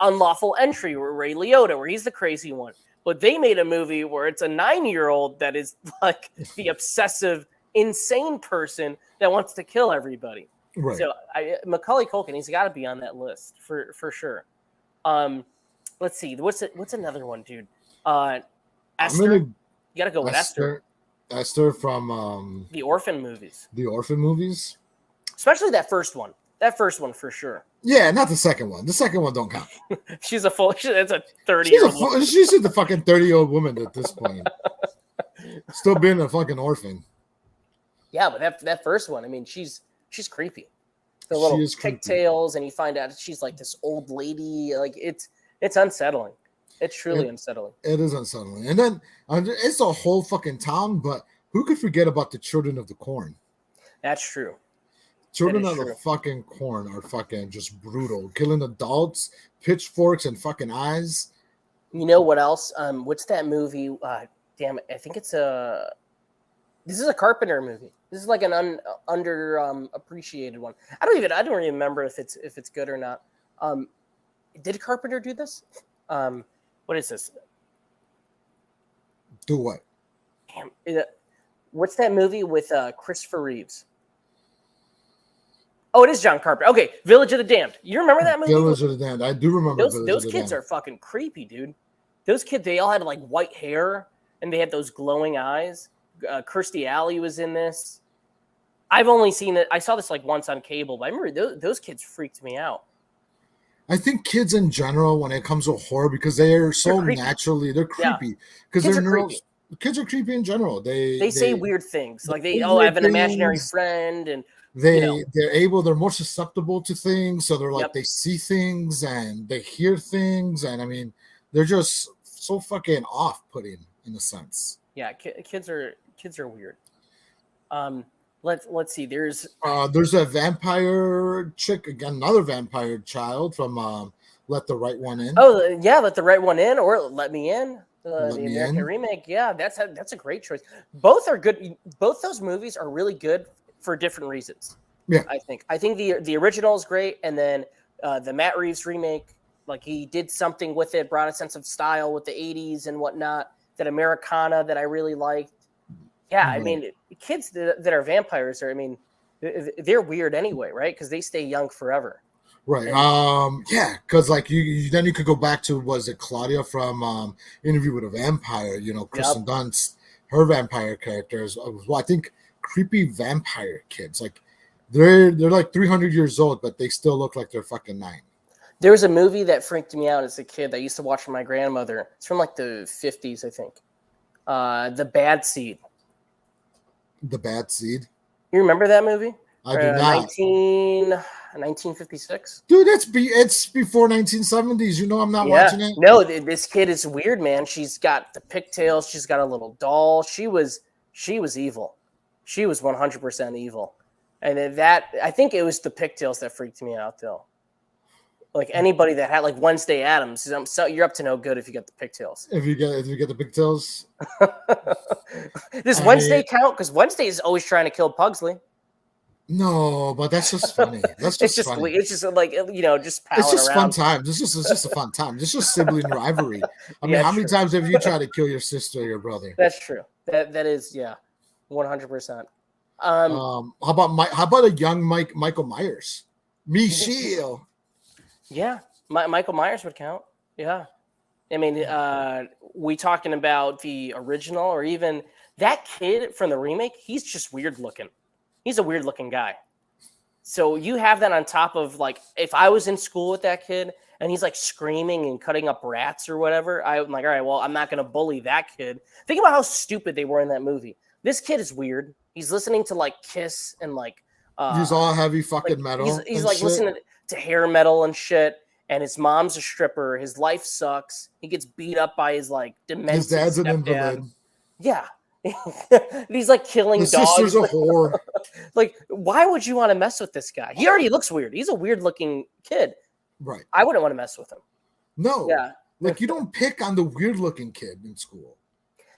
Unlawful Entry, where Ray Liotta, where he's the crazy one. But they made a movie where it's a 9-year-old that is like the obsessive, insane person that wants to kill everybody. Right. So Macaulay Culkin, he's got to be on that list for sure. Let's see. What's another one, dude? Esther. You got to go with Esther. Esther from the Orphan movies. The Orphan movies? Especially that first one. That first one for sure. Yeah, not the second one. The second one don't count. That's a 30-year-old woman. She's the fucking 30-year-old woman at this point. Still being a fucking orphan. Yeah, but that first one, I mean, she's creepy. The little pigtails, and you find out she's like this old lady. Like it's unsettling. It's truly unsettling. It is unsettling. And then it's a whole fucking town, but who could forget about the Children of the Corn? That's true. Children of the fucking Corn are fucking just brutal. Killing adults, pitchforks, and fucking eyes. You know what else? What's that movie? Damn it. I think this is a Carpenter movie. This is like an appreciated one. I don't even remember if it's good or not. Did Carpenter do this? What is this? Do what? Damn. What's that movie with Christopher Reeves? Oh, it is John Carpenter. Okay, Village of the Damned. You remember that movie? Village of the Damned. I do remember those kids are fucking creepy, dude. Those kids, they all had like white hair and they had those glowing eyes. Kirstie Alley was in this. I've only seen it. I saw this like once on cable, but I remember those kids freaked me out. I think kids in general, when it comes to horror, because they're creepy. They're creepy because kids are creepy in general. They say weird things like they have an imaginary friend, and they're more susceptible to things, so they're like they see things and they hear things, and I mean they're just so fucking off-putting in a sense. Yeah, kids are weird. Let's see. There's a vampire chick, again, another vampire child from Let the Right One In. Oh yeah, Let the Right One In, or Let Me In, the American remake. Yeah, that's a great choice. Both are good. Both those movies are really good for different reasons. Yeah, I think the original is great, and then the Matt Reeves remake, like he did something with it, brought a sense of style with the '80s and whatnot. That Americana that I really liked. Yeah, I mean, kids that are vampires they're weird anyway, right? Because they stay young forever. Right. Yeah, because like you then you could go back to, was it Claudia from Interview with a Vampire? You know, Kristen Dunst, her vampire characters. Well, I think creepy vampire kids. Like they're like 300 years old, but they still look like they're fucking 9. There was a movie that freaked me out as a kid that I used to watch with my grandmother. It's from like the 50s, I think. The Bad Seed. The Bad Seed? You remember that movie? I do not. 1956? Dude, it's before 1970s. You know I'm not watching it? No, this kid is weird, man. She's got the pigtails. She's got a little doll. She was evil. She was 100% evil. And I think it was the pigtails that freaked me out, though. Like anybody that had like Wednesday Addams, so you're up to no good if you get the pigtails. If you get the pigtails. Does I Wednesday mean, count? Because Wednesday is always trying to kill Pugsley. no, but that's just funny. That's It's just just funny. it's just like just It's palling just fun around. time. It's just a fun time. It's just sibling rivalry. I mean, Yeah, how many true. times have you tried to kill your sister or your brother? That's true. That is 100%. How about a young Michael Myers? Michelle. Yeah, Michael Myers would count. Yeah, I mean, we talking about the original or even that kid from the remake? He's just weird looking. He's a weird looking guy. So you have that on top of like if I was in school with that kid and he's like screaming and cutting up rats or whatever, I'm like, all right, well, I'm not going to bully that kid. Think about how stupid they were in that movie. This kid is weird. He's listening to like Kiss and like He's all heavy like fucking metal. he's And like shit. listening to hair metal and shit. And his mom's a stripper. His life sucks. He gets beat up by his like demented His dad's an stepdad. invalid. Yeah. He's like killing His dogs. sister's a whore. Like, why would you want to mess with this guy? He already looks weird. He's a weird looking kid. Right. I wouldn't want to mess with him. No. Yeah. Like you don't pick on the weird looking kid in school.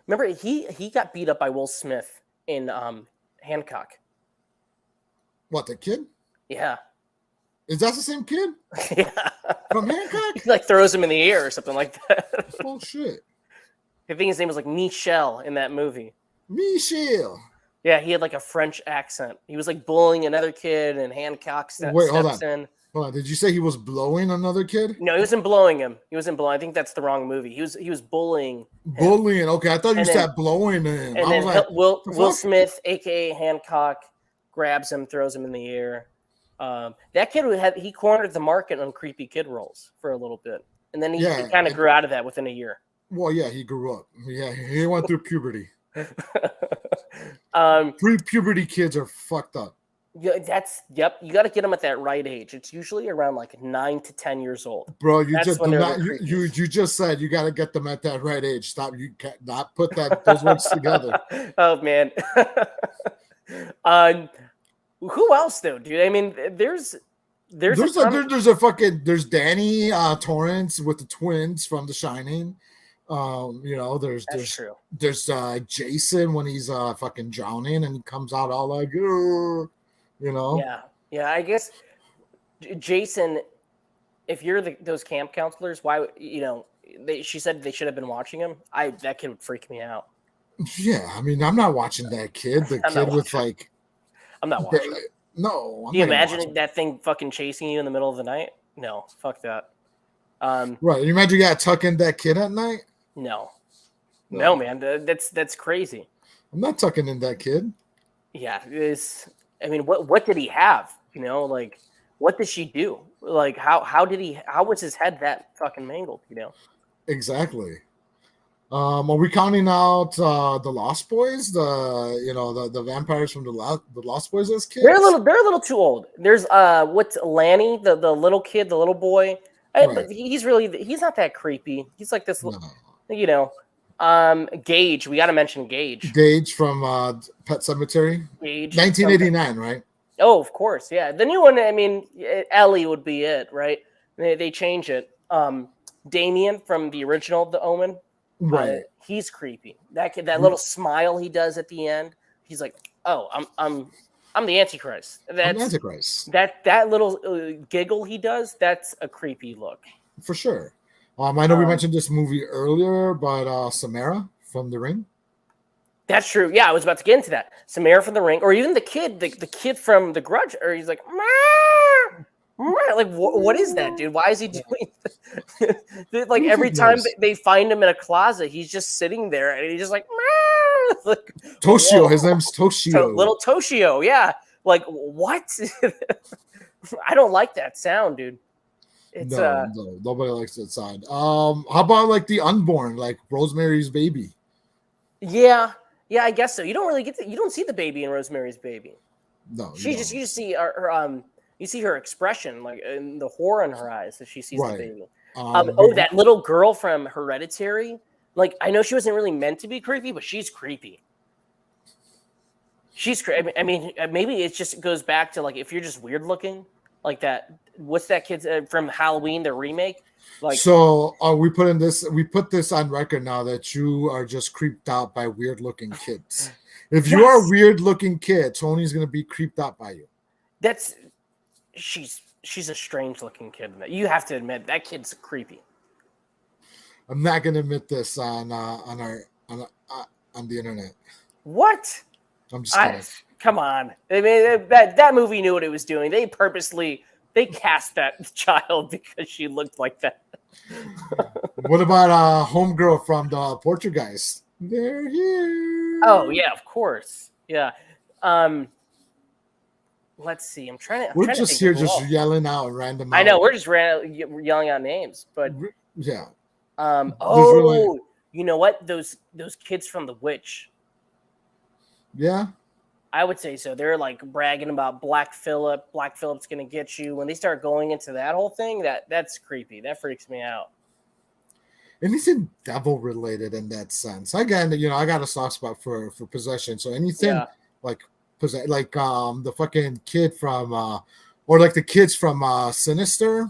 Remember, he got beat up by Will Smith in Hancock. What, the kid? Yeah. Is that the same kid? Yeah. From Hancock? He like throws him in the air or something like that. Oh shit. I think his name was like Michel in that movie. Michelle. Yeah, he had like a French accent. He was like bullying another kid, and Hancock Wait, hold steps in. Hold on. Did you say he was blowing another kid? No, he wasn't blowing him. He wasn't blowing. I think that's the wrong movie. He was bullying. Him. Bullying. Okay, I thought you And said then- blowing him. And I then was like, Will Smith, aka Hancock, grabs him, throws him in the air. That kid he cornered the market on creepy kid roles for a little bit, and then he kind of grew out of that within a year. Well, yeah, he grew up. Yeah, he went through puberty. Pre-puberty kids are fucked up. Yeah, you got to get them at that right age. It's usually around like 9 to 10 years old. Bro, you That's just when do they're not. the You just said you got to get them at that right age. Stop. You can't not put those words together. Oh man. Who else though, dude? I mean, there's Danny Torrance with the twins from The Shining. There's Jason when he's fucking drowning and he comes out all like, "Grr," Yeah. I guess Jason, if you're those camp counselors, why she said they should have been watching him. That kid would freak me out. Yeah, I mean, I'm not watching that kid. The kid with like, I'm not watching. No. Do you imagine that thing fucking chasing you in the middle of the night? No, fuck that. Right. You imagine you got to tuck in that kid at night? No, man. That's crazy. I'm not tucking in that kid. Yeah. I mean, what did he have? Like, what did she do? Like, how was his head that fucking mangled? Exactly. Are we counting out the Lost Boys? The vampires from the Lost Boys as kids? They're a little too old. There's what's Lanny, the little kid, the little boy. Right. He's not that creepy. He's like this, No. Gage. We got to mention Gage. Gage from Pet Sematary. Gage. 1989, right? Oh, of course, yeah. The new one. I mean, Ellie would be it, right? They change it. Damien from the original The Omen. Right. He's creepy. That kid, that little smile he does at the end. He's like, "Oh, I'm the Antichrist." I'm the Antichrist. That little giggle he does. That's a creepy look. For sure. I know we mentioned this movie earlier, but Samara from The Ring. That's true. Yeah, I was about to get into that. Samara from The Ring, or even the kid from The Grudge, or he's like, "Meow." Like, what is that, dude? Why is he doing like every time they find him in a closet, he's just sitting there and he's just like, like Toshio. Whoa. His name's Toshio. Little Toshio, yeah. Like, what? I don't like that sound, dude. It's no, nobody likes that sound. How about like The Unborn, like Rosemary's Baby? Yeah, I guess so. You don't really you don't see the baby in Rosemary's Baby. No, you just see her you see her expression, like in the horror in her eyes as she sees the baby. That little girl from Hereditary. Like, I know she wasn't really meant to be creepy, but she's creepy. She's I mean, maybe it just goes back to like if you're just weird looking, like that. What's that kid's from Halloween, the remake? Like, so we put this on record now that you are just creeped out by weird looking kids. If you are a yes, weird looking kid, Tony's gonna be creeped out by you. that's she's a strange looking kid. You have to admit that kid's creepy. I'm not gonna admit this on the internet. What? I'm just kidding. Come on. I mean, that movie knew what it was doing. They cast that child because she looked like that. What about homegirl from the Portuguese? They're here. Oh yeah, of course. Yeah. Let's see. We're trying to just think here, just yelling out random. I know we're just yelling out names, but yeah. Oh, you know what? Those kids from The Witch. Yeah. I would say so. They're like bragging about Black Phillip. Black Phillip's gonna get you. When they start going into that whole thing, that's creepy. That freaks me out. Anything devil related in that sense. Again, I got a soft spot for possession. So anything like the fucking kid from or like the kids from Sinister.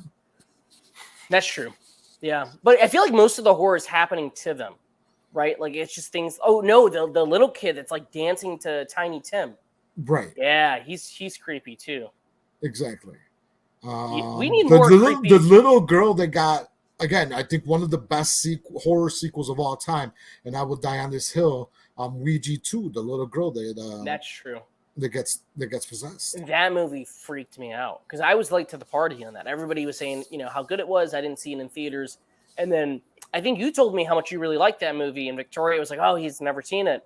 That's true. Yeah. But I feel like most of the horror is happening to them. Right? Like it's just things. Oh no, the little kid that's like dancing to Tiny Tim. Right. Yeah, he's creepy too. Exactly. We need more creepy. The little girl that got, again, I think one of the best horror sequels of all time, and I Will Die on This Hill. Ouija 2, the little girl that's true. That gets possessed. That movie freaked me out because I was late to the party on that. Everybody was saying, how good it was. I didn't see it in theaters, and then I think you told me how much you really liked that movie, and Victoria was like, "Oh, he's never seen it."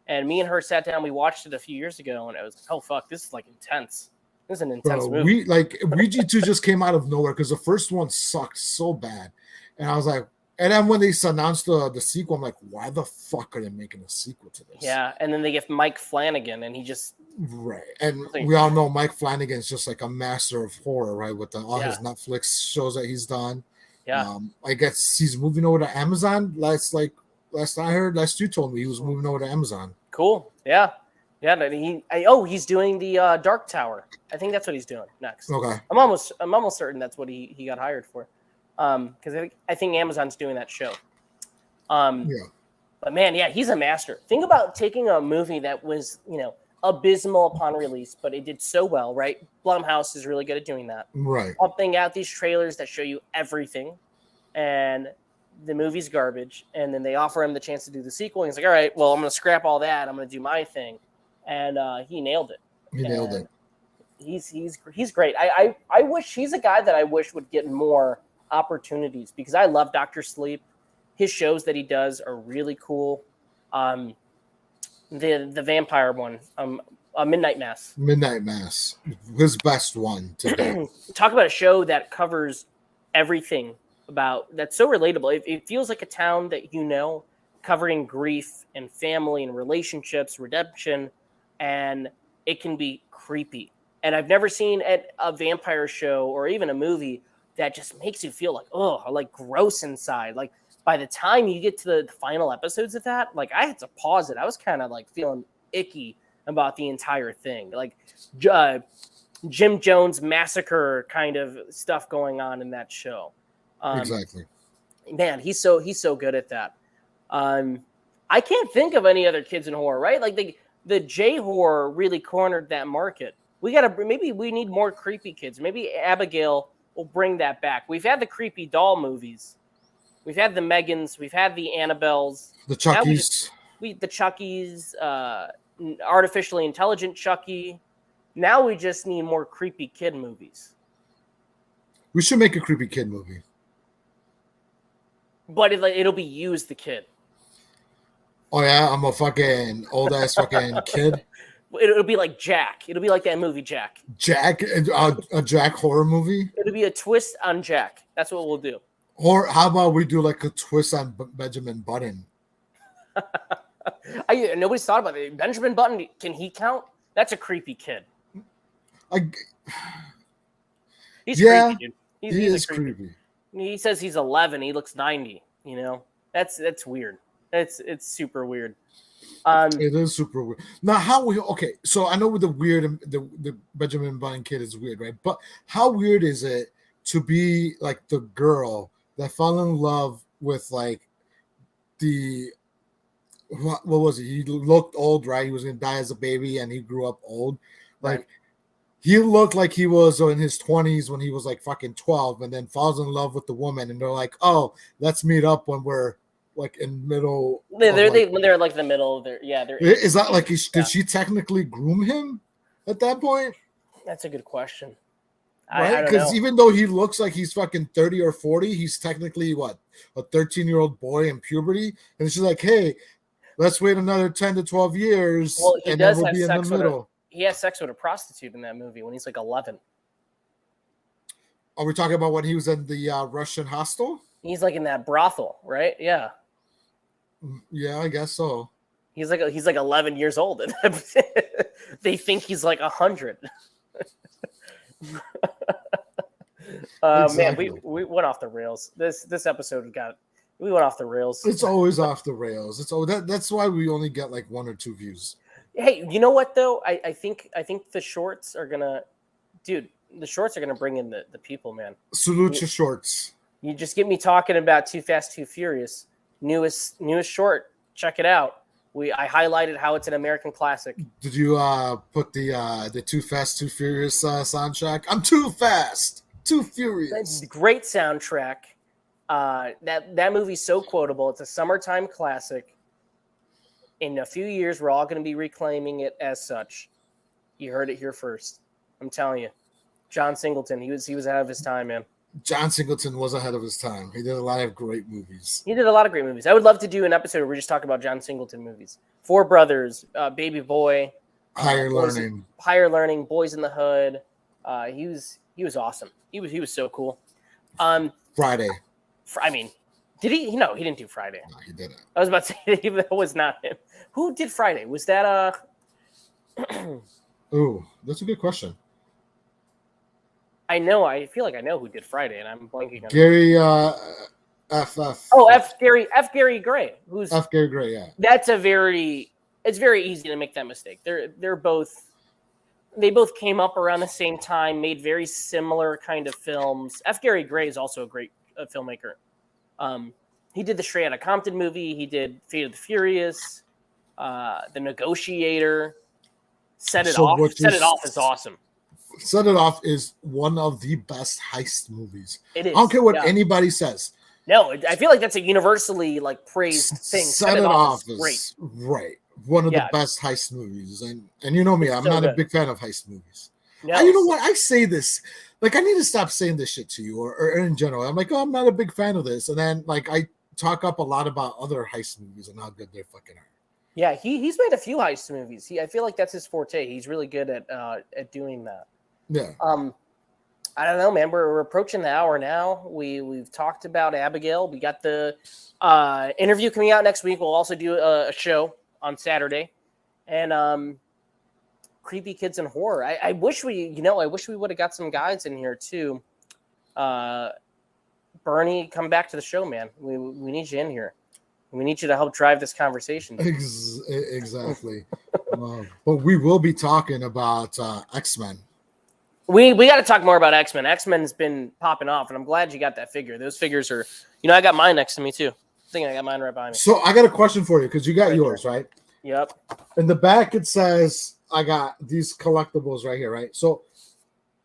And me and her sat down. We watched it a few years ago, and I was like, "Oh fuck, this is like intense. This is an intense movie." Ouija 2 just came out of nowhere because the first one sucked so bad, and I was like, and then when they announced the sequel, I'm like, "Why the fuck are they making a sequel to this?" Yeah, and then they get Mike Flanagan, and he just right, and we all know Mike Flanagan's just like a master of horror, right? With all his Netflix shows that he's done. Yeah, I guess he's moving over to Amazon. Last you told me he was moving over to Amazon. Cool. Yeah. He's doing the Dark Tower. I think that's what he's doing next. Okay. I'm almost certain that's what he got hired for. Because I think Amazon's doing that show. But man, yeah, he's a master. Think about taking a movie that was abysmal upon release, but it did so well, right? Blumhouse is really good at doing that. Right. Pumping out these trailers that show you everything, and the movie's garbage, and then they offer him the chance to do the sequel, and he's like, all right, well, I'm going to scrap all that. I'm going to do my thing. And he nailed it. He's great. I wish he's a guy that I wish would get more opportunities because I love Dr. Sleep. His shows that he does are really cool. The vampire one, Midnight Mass. Midnight Mass, his best one today. Talk about a show that covers everything that's so relatable. It feels like a town that covering grief and family and relationships, redemption, and it can be creepy. And I've never seen a vampire show or even a movie that just makes you feel like gross inside. Like by the time you get to the final episodes of that, like I had to pause it. I was kind of like feeling icky about the entire thing. Like Jim Jones massacre kind of stuff going on in that show. Exactly. Man, he's so good at that. I can't think of any other kids in horror, right? Like the J horror really cornered that market. Maybe we need more creepy kids. Maybe Abigail will bring that back. We've had the creepy doll movies. We've had the Megans. We've had the Annabelles. The Chuckies. The Chuckies, artificially intelligent Chucky. Now we just need more creepy kid movies. We should make a creepy kid movie. But it'll be you as the kid. Oh, yeah? I'm a fucking old-ass fucking kid? It'll be like Jack. It'll be like that movie Jack. Jack? A Jack horror movie? It'll be a twist on Jack. That's what we'll do. Or how about we do like a twist on Benjamin Button? Nobody's thought about it. Benjamin Button, can he count? That's a creepy kid. He's creepy, dude. He's creepy. He says he's 11. He looks 90. That's weird. It's super weird. It is super weird. Now, okay, so I know with the weird, the Benjamin Button kid is weird, right? But how weird is it to be like the girl that fell in love with like the what was he? He looked old, right? He was gonna die as a baby, and he grew up old. Like Right. he looked like he was in his 20s when he was like fucking 12, and then falls in love with the woman, and they're like, "Oh, let's meet up when we're like in middle." When they're like the middle, they're Is that like yeah. did she technically groom him at that point? That's a good question. Right? I don't Because know. even though he looks like he's fucking 30 or 40, he's technically what, a 13-year-old boy in puberty. And she's like, hey, let's wait another 10 to 12 years Well, he and then does we'll have be in the sex with middle. he has sex with a prostitute in that movie when he's like 11. Are we talking about when he was in the Russian hostel? He's like in that brothel, right? Yeah. Yeah, I guess so. He's like 11 years old. They think he's like 100. Exactly. Man, we went off the rails. This episode we went off the rails. It's always off the rails. That's why we only get like 1 or 2 views. Hey, you know what though? I think the shorts are gonna, dude. The shorts are gonna bring in the people, man. Salute to shorts. You just get me talking about Too Fast, Too Furious, newest short. Check it out. I highlighted how it's an American classic. Did you put the Too Fast, Too Furious soundtrack? I'm too fast, too furious. That's a great soundtrack. That movie's so quotable. It's a summertime classic. In a few years, we're all going to be reclaiming it as such. You heard it here first. I'm telling you, John Singleton. He was ahead of his time, man. John Singleton was ahead of his time. He did a lot of great movies. He did a lot of great movies. I would love to do an episode where we just talk about John Singleton movies. Four Brothers, Baby Boy, Higher Learning, Boys in the Hood. He was awesome. He was so cool. Friday. I mean, did he? No, he didn't do Friday. No, he didn't. I was about to say that was not him. Who did Friday? Was that Ooh, that's a good question. I feel like I know who did Friday, and I'm blanking on Gary FF. Oh, F. Gary Gray. Who's F. Gary Gray? Yeah. That's it's very easy to make that mistake. They both came up around the same time, made very similar kind of films. F. Gary Gray is also a great filmmaker. He did the Straight Outta Compton movie. He did Fate of the Furious, The Negotiator. Set It Off is awesome. Set It Off is one of the best heist movies. It is. I don't care what anybody says. No, I feel like that's a universally praised thing. Set It Off is great. Right. One of the best heist movies. And you know me, I'm not a big fan of heist movies. No. You know what? I say this. I need to stop saying this shit to you or in general. I'm like, oh, I'm not a big fan of this. And then I talk up a lot about other heist movies and how good they fucking are. Yeah, he's made a few heist movies. I feel like that's his forte. He's really good at doing that. Yeah. I don't know, man. We're approaching the hour now. We've talked about Abigail. We got the interview coming out next week. We'll also do a show on Saturday, and creepy kids and horror. I wish we would have got some guys in here too. Bernie, come back to the show, man. We need you in here. We need you to help drive this conversation. Exactly. But we will be talking about X-Men. We got to talk more about X-Men. X-Men's been popping off, and I'm glad you got that figure. Those figures are, I got mine next to me too. I think I got mine right behind me. So I got a question for you because you got yours, right? Yep. In the back it says I got these collectibles right here, right? So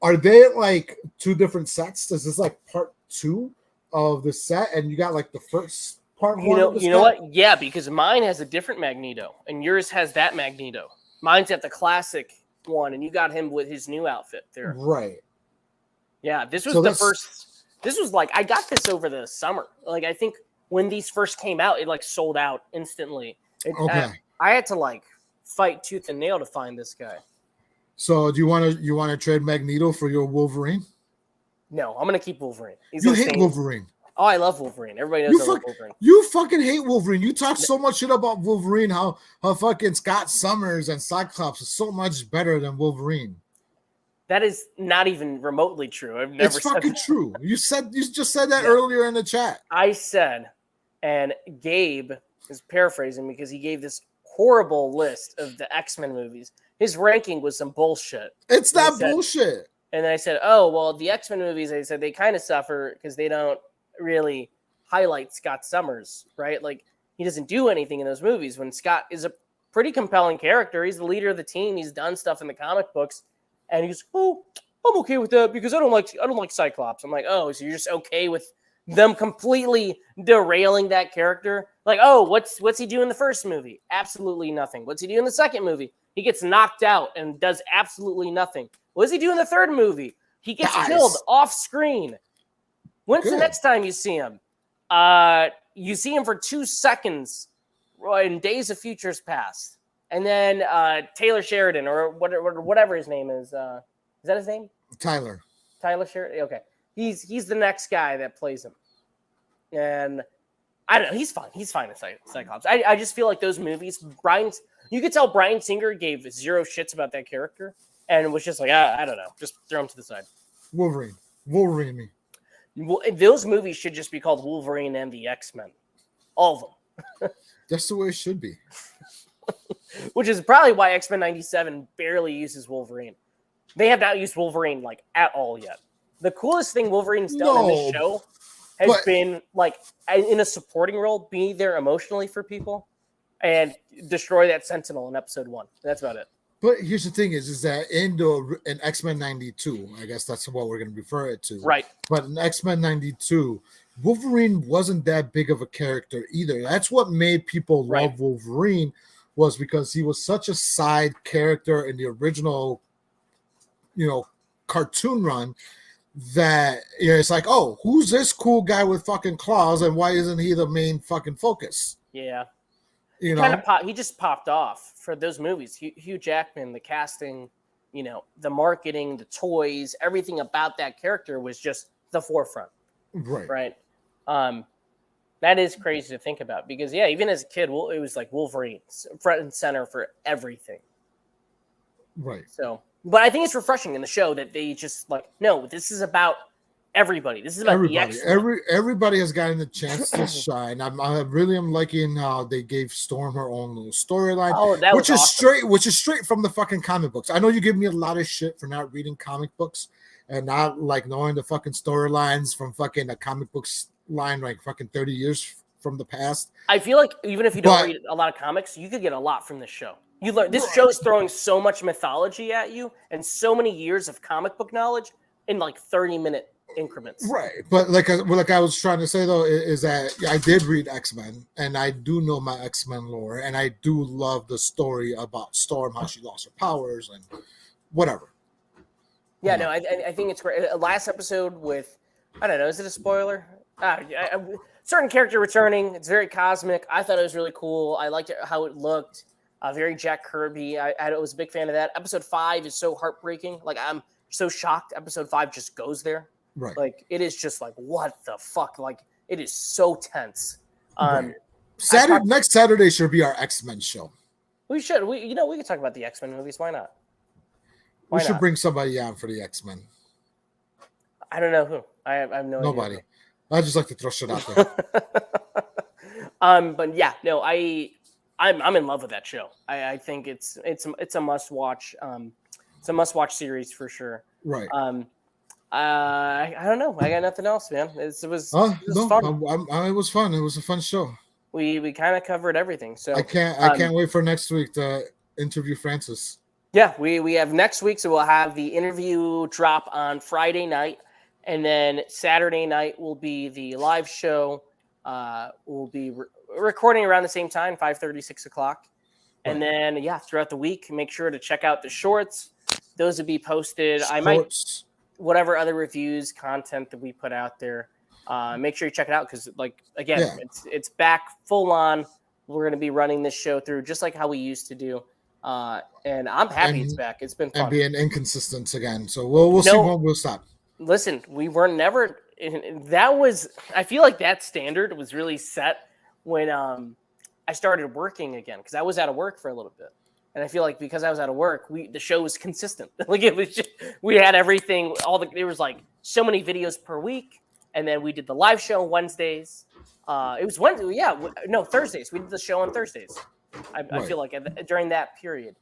are they two different sets? Is this part 2 of the set, and you got the first part? You know what? Yeah, because mine has a different Magneto, and yours has that Magneto. Mine's at the classic one, and you got him with his new outfit there. Right. Yeah, this was the first. This was I got this over the summer. I think when these first came out, it sold out instantly. Okay. I had to fight tooth and nail to find this guy. So do you want to trade Magneto for your Wolverine? No, I'm gonna keep Wolverine. You hate Wolverine. Oh, I love Wolverine. Everybody knows I love Wolverine. You fucking hate Wolverine. You talk so much shit about Wolverine, how fucking Scott Summers and Cyclops is so much better than Wolverine. That is not even remotely true. I've never said fucking that. True. You just said that earlier in the chat. I said, and Gabe is paraphrasing because he gave this horrible list of the X-Men movies. His ranking was some bullshit. It's not bullshit. And then I said, oh, well, the X-Men movies, I said, they kind of suffer because they don't really highlight Scott Summers, right? Like, he doesn't do anything in those movies when Scott is a pretty compelling character. He's the leader of the team. He's done stuff in the comic books. And he's, oh, I'm okay with that because I don't like Cyclops. I'm like, oh, so you're just okay with them completely derailing that character? Like, oh, what's he do in the first movie? Absolutely nothing. What's he do in the second movie? He gets knocked out and does absolutely nothing. What does he do in the third movie? He gets killed off screen. When's the next time you see him? You see him for 2 seconds in Days of Futures Past. And then Taylor Sheridan or whatever his name is. Is that his name? Tyler Sheridan? Okay. He's the next guy that plays him. And I don't know. He's fine. He's fine in Cyclops. I just feel like those movies, you could tell Bryan Singer gave zero shits about that character and was just like, I don't know. Just throw him to the side. Wolverine me. Well, those movies should just be called Wolverine and the X-Men. All of them. That's the way it should be. Which is probably why X-Men 97 barely uses Wolverine. They have not used Wolverine like at all yet. The coolest thing Wolverine's done in this show has been like in a supporting role, be there emotionally for people and destroy that Sentinel in episode 1. That's about it. But here's the thing is that in X-Men 92, I guess that's what we're going to refer it to. Right. But in X-Men 92, Wolverine wasn't that big of a character either. That's what made people love Wolverine, was because he was such a side character in the original, cartoon run that it's like, oh, who's this cool guy with fucking claws and why isn't he the main fucking focus? Yeah. He just popped off for those movies. Hugh Jackman, the casting, the marketing, the toys, everything about that character was just the forefront. Right. That is crazy to think about because, even as a kid, it was like Wolverine front and center for everything. Right. So, but I think it's refreshing in the show that they just like, no, this is about everybody. This is about everybody. The X-Men. Everybody has gotten a chance to shine. I really am liking how they gave Storm her own little storyline, which is awesome. Which is straight from the fucking comic books. I know you give me a lot of shit for not reading comic books and not like knowing the fucking storylines from fucking a comic books line like fucking 30 years from the past. I feel like even if you don't read a lot of comics, you could get a lot from this show. You learn this show is throwing so much mythology at you and so many years of comic book knowledge in like 30-minute increments. Right. But like I was trying to say though, is that I did read X-Men and I do know my X-Men lore and I do love the story about Storm, how she lost her powers and whatever. Yeah, no, I think it's great. Last episode with, I don't know, is it a spoiler? Certain character returning. It's very cosmic. I thought it was really cool. I liked how it looked. Very Jack Kirby. I was a big fan of that. Episode 5 is so heartbreaking. Like, I'm so shocked episode 5 just goes there. Right. Like, it is just like, what the fuck? Like, it is so tense. Right. Next Saturday should be our X-Men show. We should. We can talk about the X-Men movies. Why not? We should bring somebody on for the X-Men. I don't know who. I have no idea. Nobody. I just like to throw shit out there. But yeah, no, I'm in love with that show. I think it's a must watch. It's a must watch series for sure. Right. I don't know. I got nothing else, man. It was fun. It was fun. It was a fun show. We kind of covered everything. So I can't wait for next week to interview Francis. Yeah, we have next week, so we'll have the interview drop on Friday night, and then Saturday night will be the live show. We'll be recording around the same time, 5:30, 6 o'clock. Right. And then, throughout the week, make sure to check out the shorts. Those will be posted. I might, whatever other reviews, content that we put out there, make sure you check it out because, it's back full on. We're going to be running this show through just like how we used to do. And I'm happy it's back. It's been fun. And being inconsistent again. So we'll see when we'll stop. Listen, we were never I feel like that standard was really set when I started working again because I was out of work for a little bit. And I feel like because I was out of work, the show was consistent. Like it was just, we had everything, there was like so many videos per week. And then we did the live show Wednesdays. It was Wednesday. Thursdays. We did the show on Thursdays. I feel like during that period.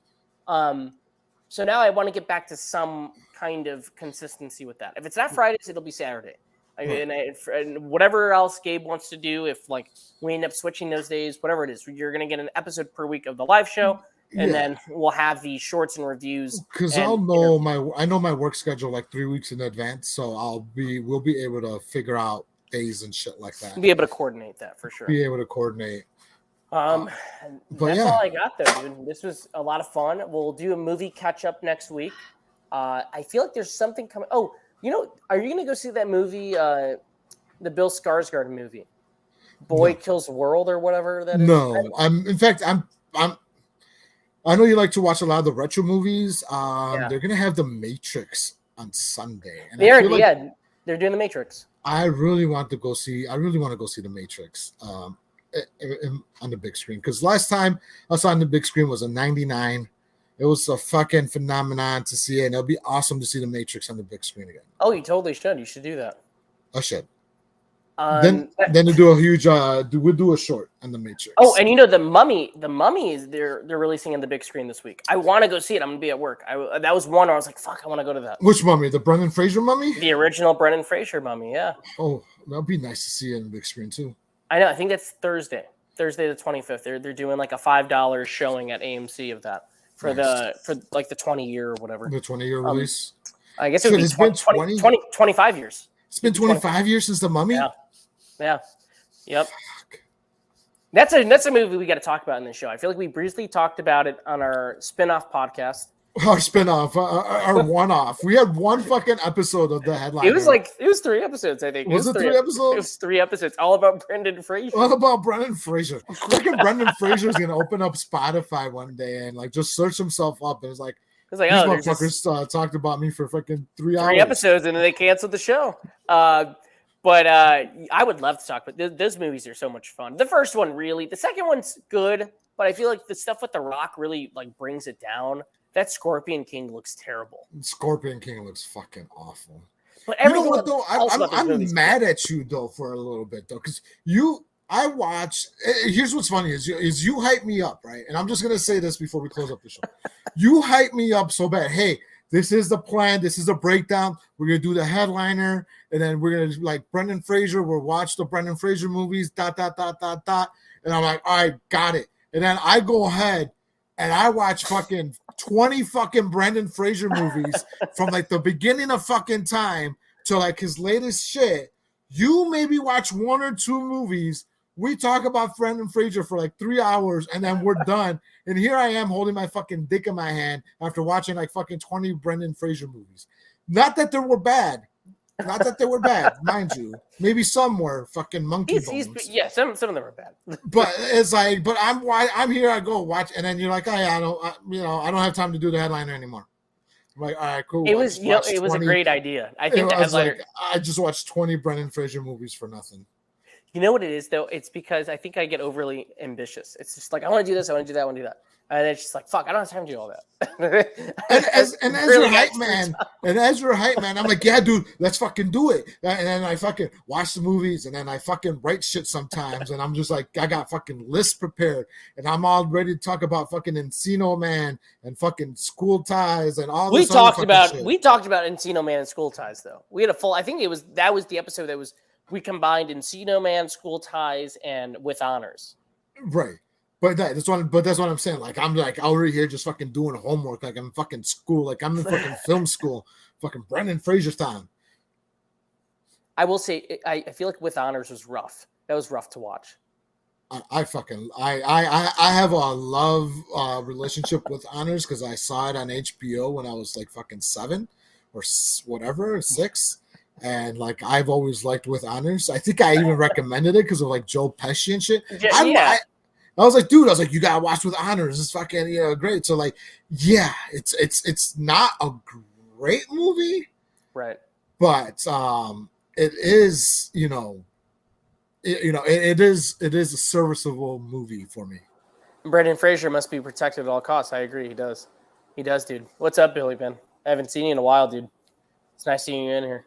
So now I want to get back to some kind of consistency with that. If it's not Fridays, it'll be Saturday. And whatever else Gabe wants to do, if like we end up switching those days, whatever it is, you're going to get an episode per week of the live show, and then we'll have the shorts and reviews. Because I know my work schedule like 3 weeks in advance, so we'll be able to figure out days and shit like that. Be able to coordinate that for sure. Be able to coordinate. But that's all I got though, dude. This was a lot of fun. We'll do a movie catch up next week. I feel like there's something coming. Oh, are you gonna go see that movie, the Bill Skarsgård movie, Boy Kills World or whatever that is? No, I know you like to watch a lot of the retro movies. They're gonna have The Matrix on Sunday. And they're doing The Matrix. I really want to go see The Matrix on the big screen, because last time I saw on the big screen was in '99. It was a fucking phenomenon to see it, and it'll be awesome to see The Matrix on the big screen again. Oh, you totally should. You should do that. I should. Then to do a huge we'll do a short on The Matrix. Oh, and the Mummy is they're releasing on the big screen this week. I want to go see it. I'm gonna be at work. That was one where I was like, fuck, I want to go to that. Which Mummy? The Brendan Fraser Mummy? The original Brendan Fraser Mummy, yeah. Oh, that'd be nice to see it on the big screen too. I know. I think that's Thursday the 25th. They're doing like a $5 showing at AMC of that for like the 20-year or whatever. The 20-year release. I guess it would be 25 years. It's been 25 years since The Mummy. Yeah. Yep. Fuck. That's a movie we got to talk about in this show. I feel like we briefly talked about it on our spin-off podcast. Our spin-off, our one-off. We had one fucking episode of the headline. It was 3 episodes, I think. Was it 3 episodes? It was 3 episodes, all about Brendan Fraser. All about Brendan Fraser. Fucking Brendan Fraser's gonna open up Spotify one day and like just search himself up, and it's like these motherfuckers talked about me for fucking 3 hours. 3 episodes, and then they canceled the show. But I would love to talk about those movies. Are so much fun. The first one, really. The second one's good, but I feel like the stuff with The Rock really like brings it down. That Scorpion King looks terrible. Scorpion King looks fucking awful. But everything, you know what though? I'm mad at you though for a little bit though, because I watch. Here's what's funny is you hype me up, right? And I'm just gonna say this before we close up the show. You hype me up so bad. Hey, this is the plan. This is a breakdown. We're gonna do the headliner, and then we're gonna like Brendan Fraser. We'll watch the Brendan Fraser movies. ... And I'm like, all right, got it. And then I go ahead and I watch fucking 20 fucking Brendan Fraser movies from like the beginning of fucking time to like his latest shit. You maybe watch 1 or 2 movies. We talk about Brendan Fraser for like 3 hours and then we're done. And here I am holding my fucking dick in my hand after watching like fucking 20 Brendan Fraser movies. Not that they were bad. Not that they were bad, mind you. Maybe some were fucking monkey bones. Yeah, some of them are bad. But it's like, I'm here. I go watch, and then you're like, I don't have time to do the headliner anymore. I'm like, all right, cool. It was a great idea. I think the headliner. Like, I just watched 20 Brendan Fraser movies for nothing. You know what it is though? It's because I think I get overly ambitious. It's just like I want to do this, I want to do that, I want to do that. And it's just like, fuck, I don't have time to do all that. and as your hype man, I'm like, yeah, dude, let's fucking do it. And then I fucking watch the movies, and then I fucking write shit sometimes, and I'm just like, I got fucking lists prepared, and I'm all ready to talk about fucking Encino Man and fucking School Ties and all this. We talked about Encino Man and School Ties though. We had a full. I think that was the episode that was we combined Encino Man, School Ties, and With Honors. Right. But that's what I'm saying. Like I'm like already here just fucking doing homework. Like I'm in fucking school. Like I'm in fucking film school. Fucking Brendan Fraser's time. I will say I feel like With Honors was rough. That was rough to watch. I have a love relationship with Honors because I saw it on HBO when I was like fucking 7 or whatever 6. And like I've always liked With Honors. I think I even recommended it because of like Joe Pesci and shit. Yeah. I was like, dude, you gotta watch With Honors. It's fucking great. So like, yeah, it's not a great movie, right? But it is, it is a serviceable movie for me. Brendan Fraser must be protected at all costs. I agree. He does, dude. What's up, Billy, man? I haven't seen you in a while, dude. It's nice seeing you in here.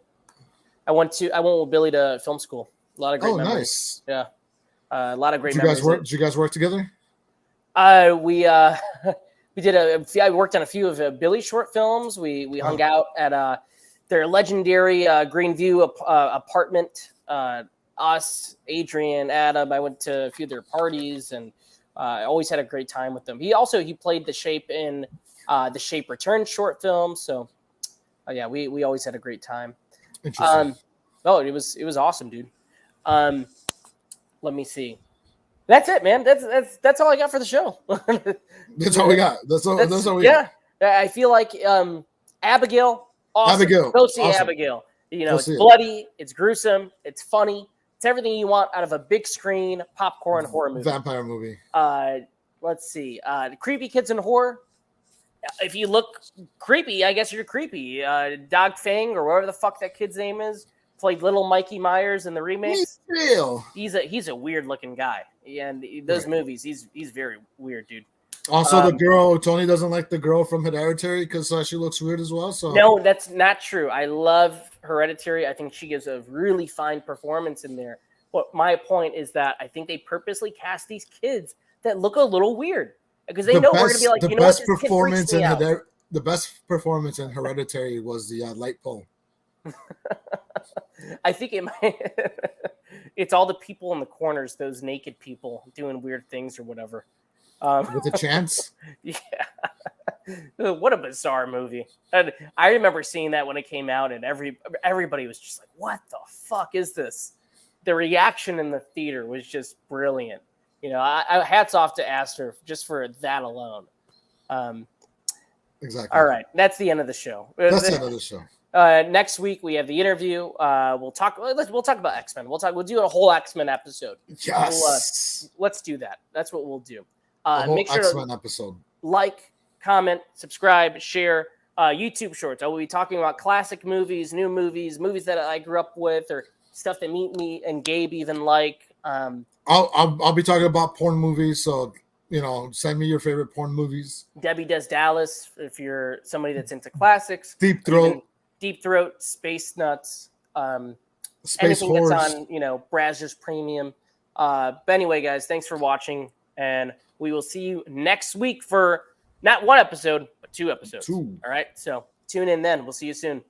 I went with Billy to film school. A lot of great memories. Nice. Yeah. A lot of great memories. Did you guys work together? We we did I worked on a few of Billy's short films. We hung out at their legendary Greenview apartment. Us, Adrian, Adam. I went to a few of their parties, and I always had a great time with them. He played the Shape in the Shape Return short film. So yeah, we always had a great time. Interesting. It was awesome, dude. Let me see. That's it, man. That's all I got for the show. That's all we got. That's all we got. Yeah, I feel like Abigail, awesome. Abigail, Go see awesome. Abigail. You know, it's it. bloody, it's gruesome, it's funny, it's everything you want out of a big screen popcorn horror movie. Vampire movie. Let's see. Creepy Kids in Horror. If you look creepy, I guess you're creepy. Dog Fang or whatever the fuck that kid's name is played little Mikey Myers in the remakes. He's a weird looking guy, and those movies, he's very weird, dude. Also, the girl Tony doesn't like the girl from Hereditary because she looks weird as well. So no, that's not true. I love Hereditary. I think she gives a really fine performance in there. But my point is that I think they purposely cast these kids that look a little weird because they know we're going to be like, you know what, this kid freaks me out. The best performance in Hereditary was the light pole. I think it's all the people in the corners, those naked people doing weird things or whatever. With a chance? Yeah. What a bizarre movie. And I remember seeing that when it came out, and everybody was just like, what the fuck is this? The reaction in the theater was just brilliant. You know, I hats off to Astor just for that alone. Exactly. All right. That's the end of the show. That's the end of the show. Next week we have the interview. We'll talk about X-Men. We'll do a whole X-Men episode. Yes. Let's do that. That's what we'll do. Make sure X-Men episode. Like, comment, subscribe, share. YouTube Shorts. I will be talking about classic movies, new movies, movies that I grew up with, or stuff that me and Gabe even like. I'll be talking about porn movies. So send me your favorite porn movies. Debbie Does Dallas. If you're somebody that's into classics. Deep Throat, Space Nuts. Space anything Horse. That's on Brazzers Premium. But anyway, guys, thanks for watching, and we will see you next week for not one episode, but 2 episodes. 2. All right, so tune in then. We'll see you soon.